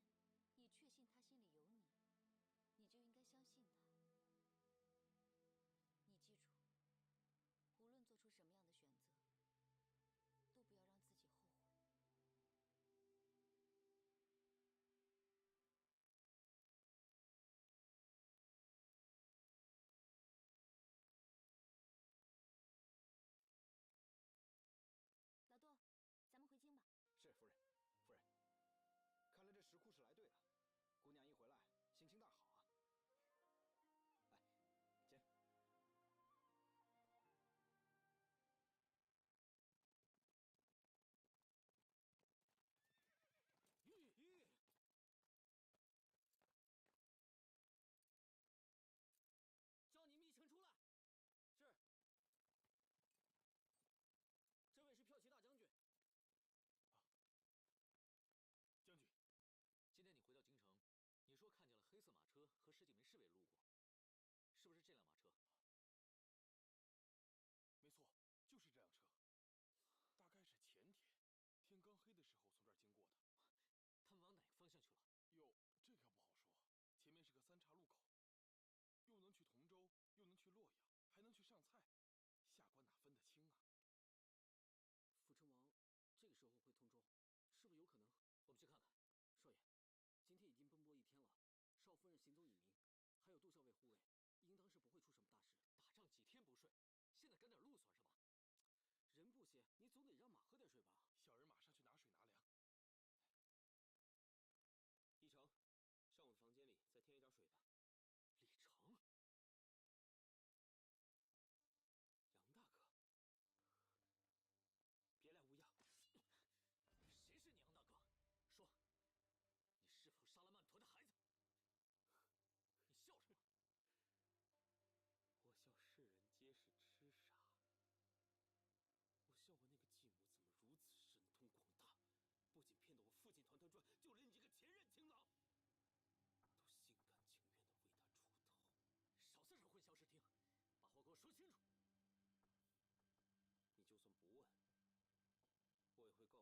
和他相处的每一天，不再和他争执，不和他吵架，只要看着他，宠着他就好。其实阿战也并不完美，定过亲，娶过皇后，我跟他阴差阳错到现在，也不算他什么明媒正娶的妻子。可是现在，这些又算什么呢？可是没有可是，伽罗。我觉得这件事情上你处理得太矫情了。如果你心里真的有杨坚，你确信他心里有你，你就应该相信他。你记住，无论做出什么样的选择，都不要让自己后悔。老杜，咱们回京吧。是夫人，夫人，看来这石窟是来对了。姑娘一回来，心情大好啊。来，请。叫你们一臣出来。是。这位是骠骑大将军。将军，今天你回到京城，你说看见了黑色马车和10几名侍卫路过，是不是这辆马车？没错，就是这辆车。大概是前天天刚黑的时候从这儿经过的。他们往哪个方向去了？哟，这可不好说。前面是个3岔路口，又能去同州，又能去洛阳，还能去上蔡，下官哪分得清啊？福成王这个时候回通州，是不是有可能？我们去看看。少爷，今天已经奔波一天了，少夫人行踪已明，还有杜校尉护卫，应当是不会出什么大事。打仗几天不睡，现在赶点路算什么？人不歇，你总得让马喝点水吧？小人马上去拿水拿粮。一成，上我的房间里再添一点水吧。李成，杨大哥，别来无恙。谁是你杨大哥？说，你是否杀了曼陀的孩子？你笑什么？我笑世人皆是痴傻。我笑我那个继母怎么如此神通广大，不仅骗得我父亲团团转，就连你这个前任情郎，都心甘情愿地为他出头。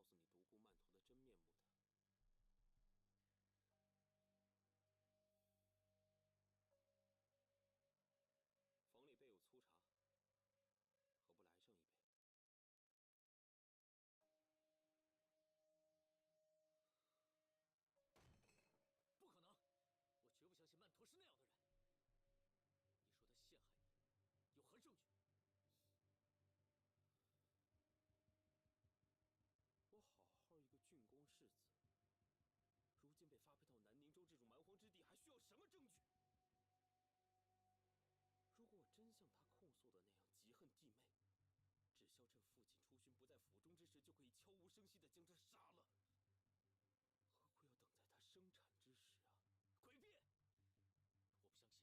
少在这混淆视听，把话给我说清楚。你就算不问，我也会告诉你独孤曼陀的真面目的。房里备有粗茶，何不来上一杯？不可能，我绝不相信曼陀是那样的人。你说他陷害你，有何证据？我好好一个郡公世子，如今被发配到南宁州这种蛮荒之地，还需要什么证据？如果我真像他控诉的那样嫉恨弟妹，只消趁父亲出巡不在府中之时，就可以悄无声息地将他杀了，何苦要等在他生产之时啊？诡辩！我不相信。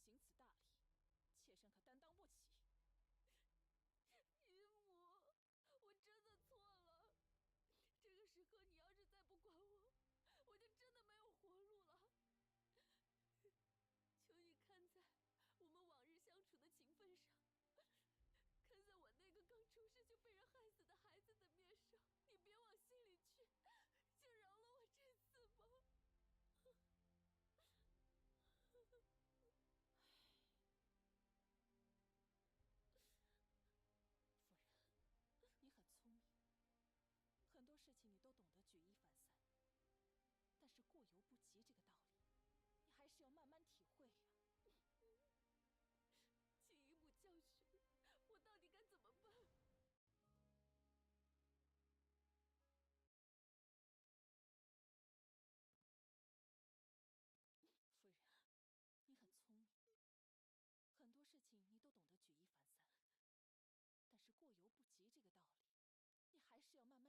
行此大礼，妾身可担当不起。姨母，我真的错了。这个时刻，你要是再不管我，我就真的没有活路了。求你看在我们往日相处的情分上，看在我那个刚出世就被人害死的孩子的面上，你别往心里去，就饶了我这次吧。夫人，你很聪明，很多事情你都懂得举一反三，但是过犹不及这个道理，你还是要慢慢体会呀。请姨母教训，我到底该怎么办？夫人，你很聪明，很多事情你都懂得举一反三，但是过犹不及这个道理，你还是要慢慢体会呀。请姨母教训，我到底现在应该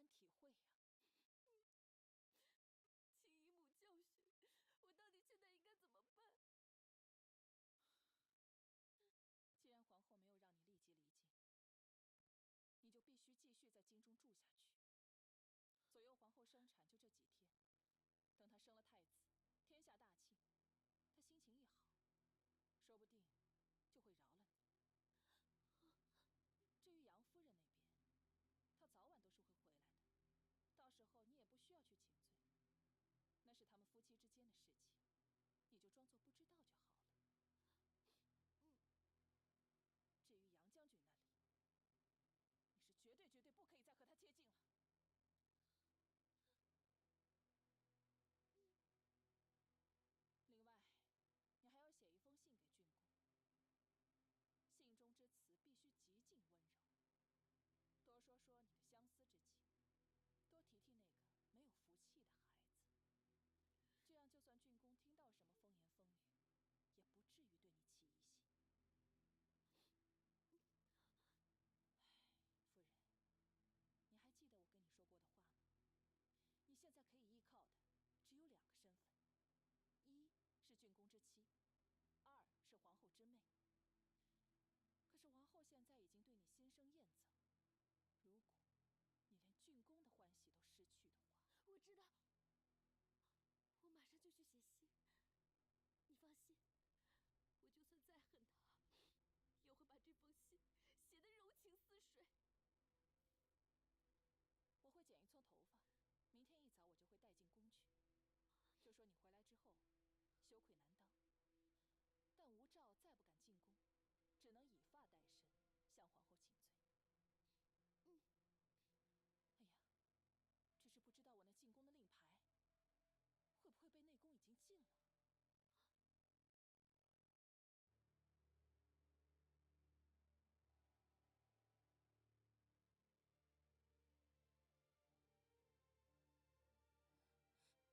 怎么办？既然皇后没有让你立即离京，你就必须继续在京中住下去。左右皇后生产就这几天，等她生了太子，天下大庆，她心情一好，说不定就会饶了你。至于杨夫人那边，她早晚都是会回来的，到时候你也不需要去请罪，那是他们夫妻之间的事情，你就装作不知道就好了。至于杨将军那里，你是绝对不可以再和他接近了。另外，你还要写一封信给郡公，信中之词必须极尽温柔，多说说你的相思之情，多提提那个没有福气的孩子，这样就算郡公听到什么风言风语，也不至于对你起疑心。夫人，你还记得我跟你说过的话吗？你现在可以依靠的只有2个身份，一是郡公之妻，2是皇后之妹。可是皇后现在已经对你心生厌憎，如果你连郡公的欢喜都失去的话，我知道，我马上就去写信。你放心，我就算再恨他，也会把这封信写得柔情似水。我会剪一撮头发，明天一早我就会带进宫去，就说你回来之后羞愧难当，但吴兆再不敢进宫，只能以发代身向皇后请罪。哎呀，只是不知道我那进宫的令牌会不会被内宫已经禁了。这一切都是二姑娘让做的。我还是不相信曼陀会做出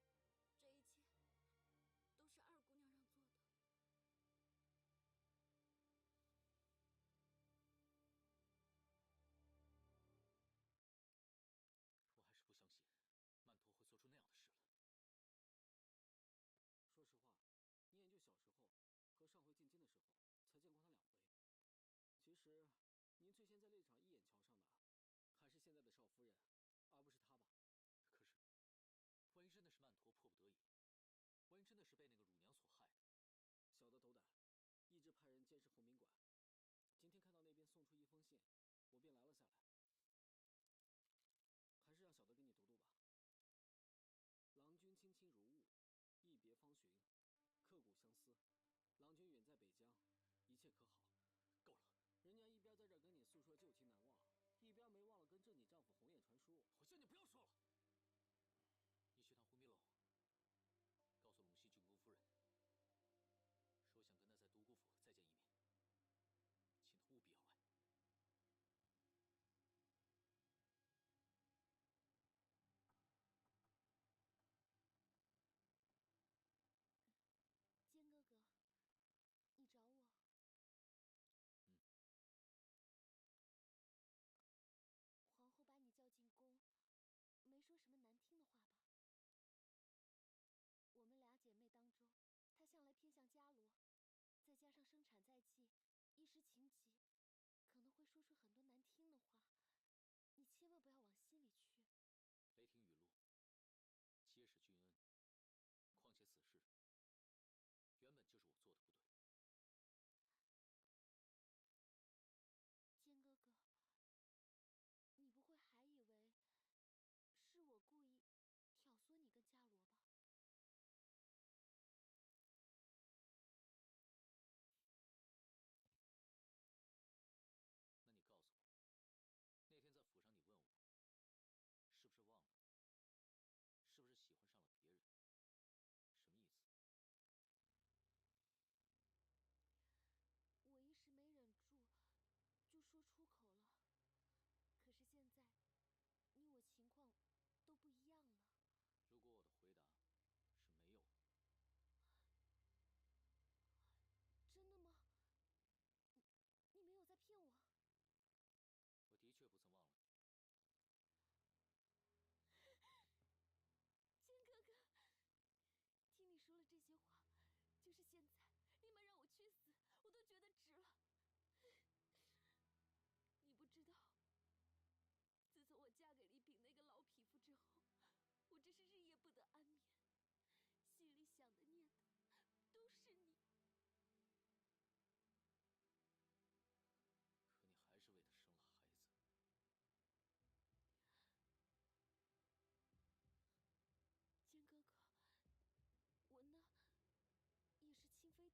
那样的事了。说实话，你也就小时候和上回进京的时候才见过他2回。其实，您最先在猎场一眼瞧上的，还是现在的少夫人，而不是他吧？可是，万一真的是曼陀迫不得已，万一真的是被那个乳娘所害，小的斗胆，一直派人监视红宾馆。今天看到那边送出一封信，我便来了下来。还是让小的给你读读吧。郎君卿卿如晤，一别方寻，刻骨相思。郎君远在北疆，一切可好？够了！人家一边在这跟你诉说旧情难忘，一边没忘了跟着你丈夫鸿雁传书。我叫你不要说了。你去趟忽密楼，告诉陇西郡公夫人，说想跟她在独孤府再见一面，请她务必要来。坚哥哥，你找我？皇后把你叫进宫，没说什么难听的话吧？我们2姐妹当中，她向来偏向伽罗，再加加上生产在即，一时情急，可能会说出很多难听的话，你千万不要往心里去。雷霆雨露，皆是君恩。况且此事原本就是我做的不对。坚哥哥，你不会还以为是我故意挑唆你跟伽罗吧？那你告诉我，那天在府上你问我，是不是忘了？是不是喜欢上了别人？什么意思？我一时没忍住，就说出口了。可是现在，你我情况都不一样了。如果我的回答是没有呢？真的吗？你没有在骗我？我的确不曾忘了你。坚哥哥，听你说了这些话，就是现在，立马让我去死，我都觉得值了。你不知道，自从我嫁给李炳那个老匹夫之后，我真是日夜不得安眠，心里想的念的都是你。可你还是为他生了孩子。坚哥哥，我呢，也是情非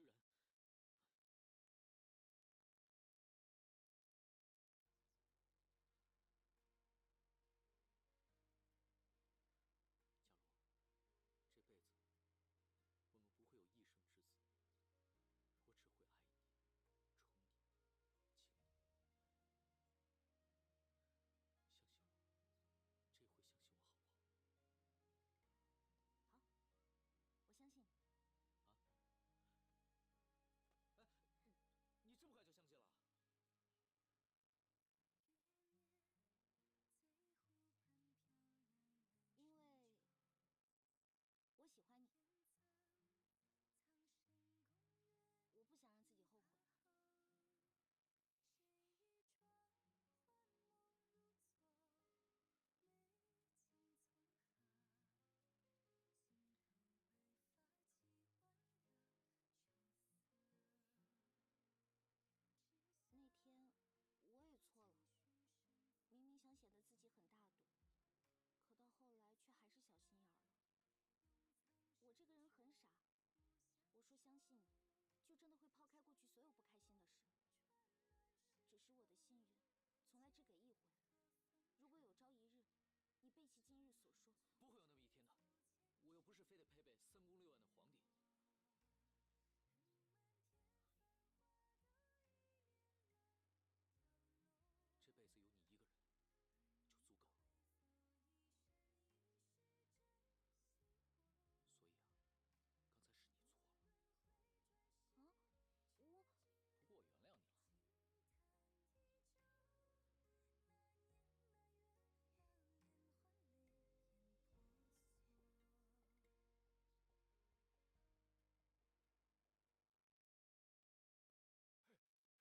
之人。佳罗，这辈子我们不会有一生之子，我只会爱你、宠你、请你。相信我，这回相信我好不好？好，我相信你。啊？哎，你这么快就相信了？因为我喜欢你，我不想让自己后悔。那天我也错了，明明想显得自己很大度，可到后来却还是小心眼儿了。我这个人很傻，我说相信你，就真的会抛开过去所有不开心的事。只是我的幸运，从来只给一回。如果有朝一日，你背弃今日所说，不会有那么一天的。我又不是非得配备3宫6院的皇帝。这辈子有你一个人就足够了。所以啊，刚才是你错了。啊，我……不过我原谅你了。嘿，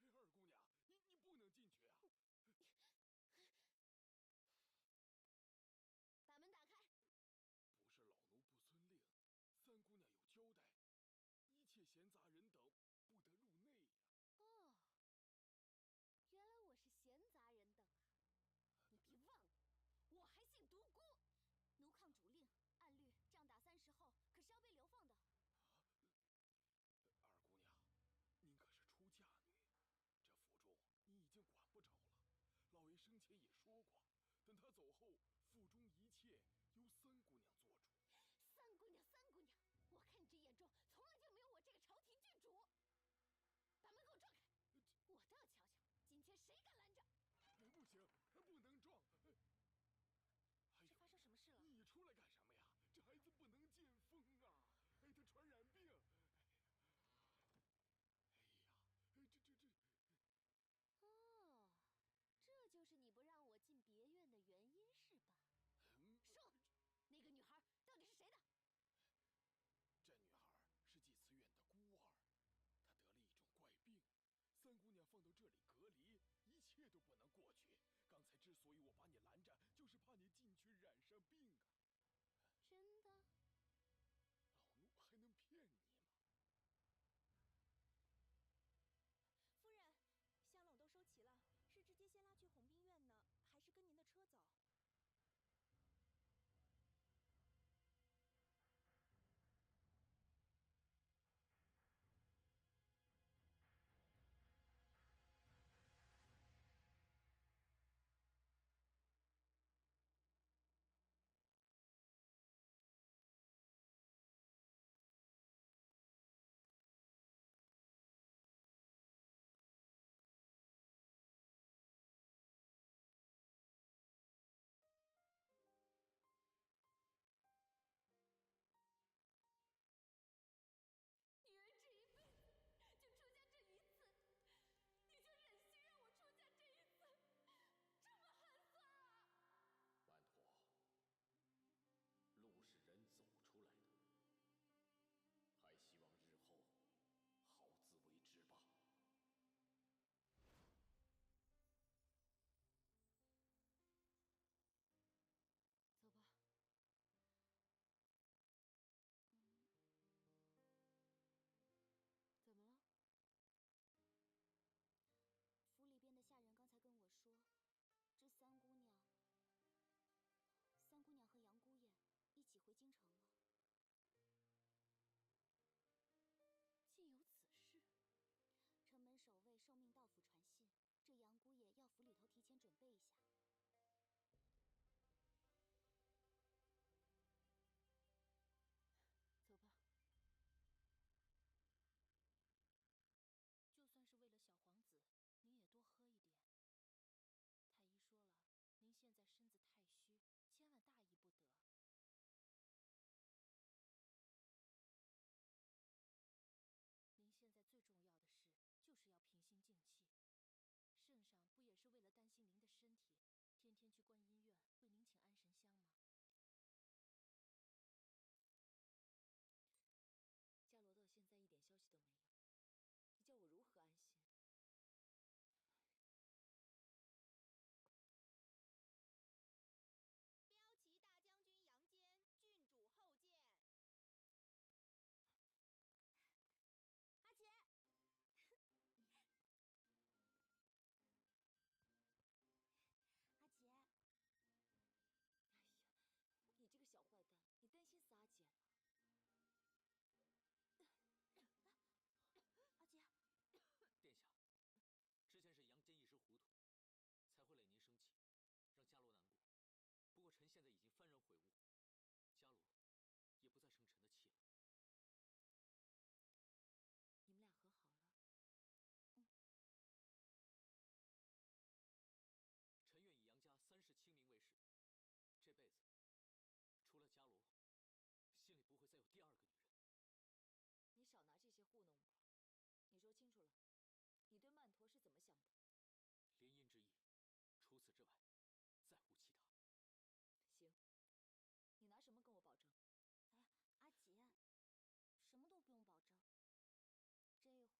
二姑娘，你不能进去啊！把门打开！不是老奴不遵令，三姑娘有交代，一切闲杂人等不得入内呀。哦，原来我是闲杂人等啊！你别忘了，我还姓独孤。奴抗主令，按律仗打30后可是要被流放的。啊，二姑娘，您可是出嫁女，这府中你已经管不着了。老爷生前也说过，等他走后，府中一切由三姑娘做主。三姑娘，三姑娘，我看你这眼中从来就没有我这个朝廷郡主。把门给我撞开！我倒要瞧瞧，今天谁敢拦着！不行，不能撞！是发生什么事了？你出来干什么呀？这孩子不能见风啊！哎，他传染病！哎呀，这……哦，这就是你不让我进别院的原因是吧？说，那个女孩到底是谁的？这女孩是祭慈院的孤儿，她得了一种怪病，三姑娘放到这里隔离，一切都不能过去。刚才之所以我把你拦着，就是怕你进去染上病啊。真的？老奴还能骗你吗？夫人，香笼都收齐了，是直接先拉去红冰院呢，还是跟您的车走？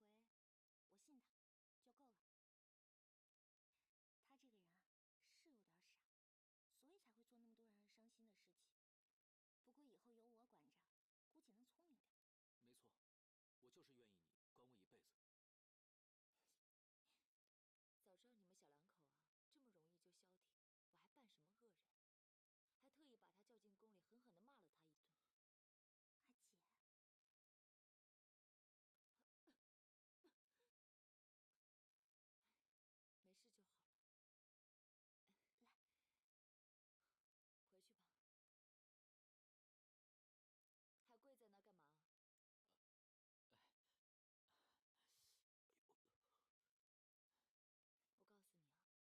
回我信他就够了。他这个人啊，是有点傻，所以才会做那么多让人伤心的事情。不过以后有我管着，估计能聪明点。没错，我就是愿意你管我一辈子。早知道你们小两口啊这么容易就消停，我还扮什么恶人，还特意把他叫进宫里，狠狠地骂了他一顿。阿姐，没事就好了。来，回去吧。还跪在那干嘛？我告诉你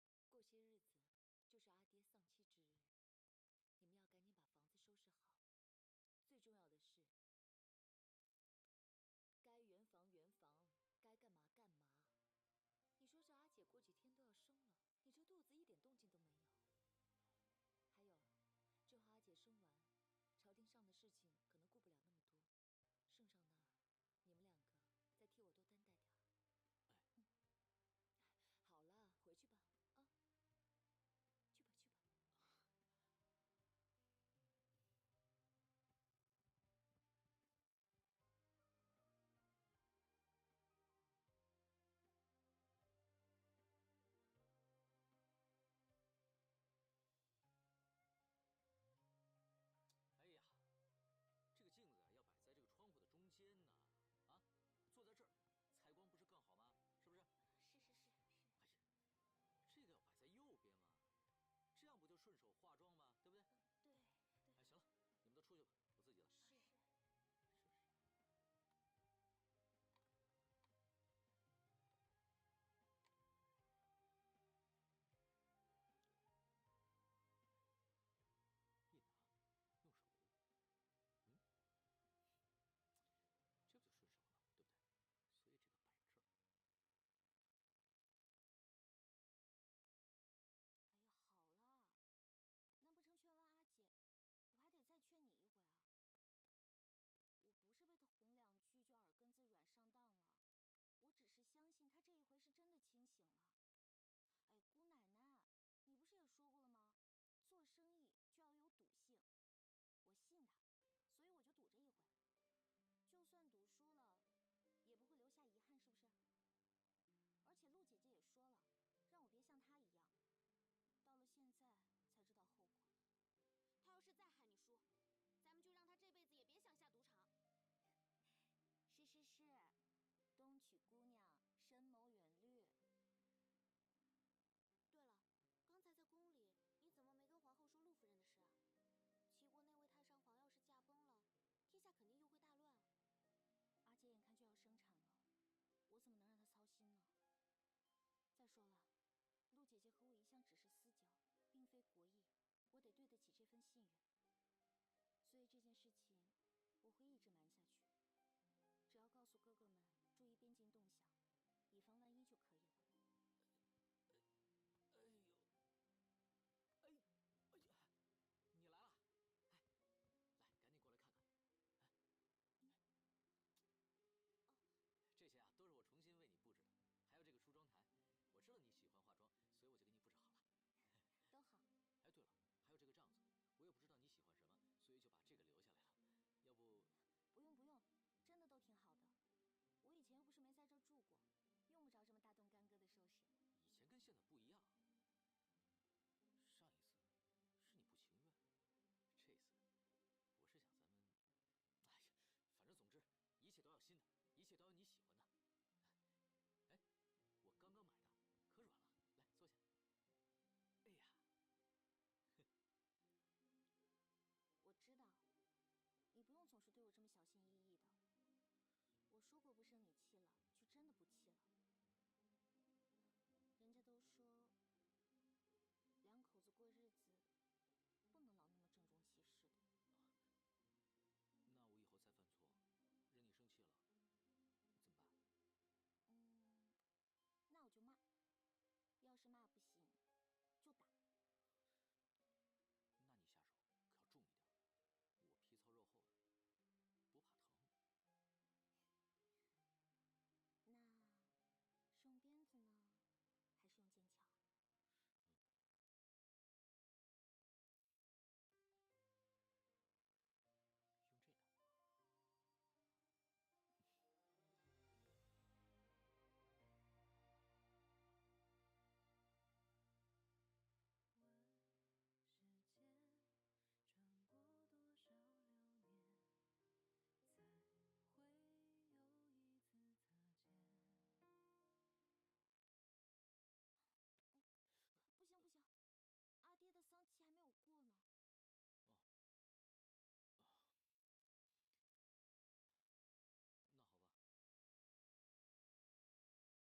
啊，过些日子就是阿爹丧妻之日，你们要赶紧把房子收拾好。最重要的是，该圆房圆房，该干嘛干嘛。你说这阿姐过几天都要生了，你这肚子一点动静都没有。还有，这会阿姐生完，朝廷上的事情可能顾不了那么多，圣上那儿，你们两个再替我多担待点儿。哎，好了，回去吧，啊，去吧去吧。哎呀，这个镜子啊要摆在这个窗户的中间呢，啊，坐在这儿，采光不是更好吗？是不是？是。哎呀，这个要摆在右边嘛，这样不就顺手化妆吗？对不对？对。哎，行了，你们都出去吧，我自己来。是。一拿，用手，这不就顺手了，对不对？所以这个摆这儿。哎呀，好了，难不成劝完阿姐，我还得再劝你一回啊？我不是被他哄两句就耳根子软上当了，我只是相信他这一回是真的清醒了。哎，姑奶奶，你不是也说过了吗？做生意就要有赌性，我信他，所以我就赌这一回。就算赌输了，也不会留下遗憾，是不是？而且陆姐姐也说了，让我别像她一样，到了现在才知道后果。他要是再害你输，咱们就让他这辈子也别想下赌场。是，东娶姑娘，深谋远虑。对了，刚才在宫里，你怎么没跟皇后说陆夫人的事啊？齐国那位太上皇要是驾崩了，天下肯定又会大乱。阿姐眼看就要生产了，我怎么能让她操心呢？再说了，陆姐姐和我一向只是私交，并非国义，我得对得起这份信任。所以这件事情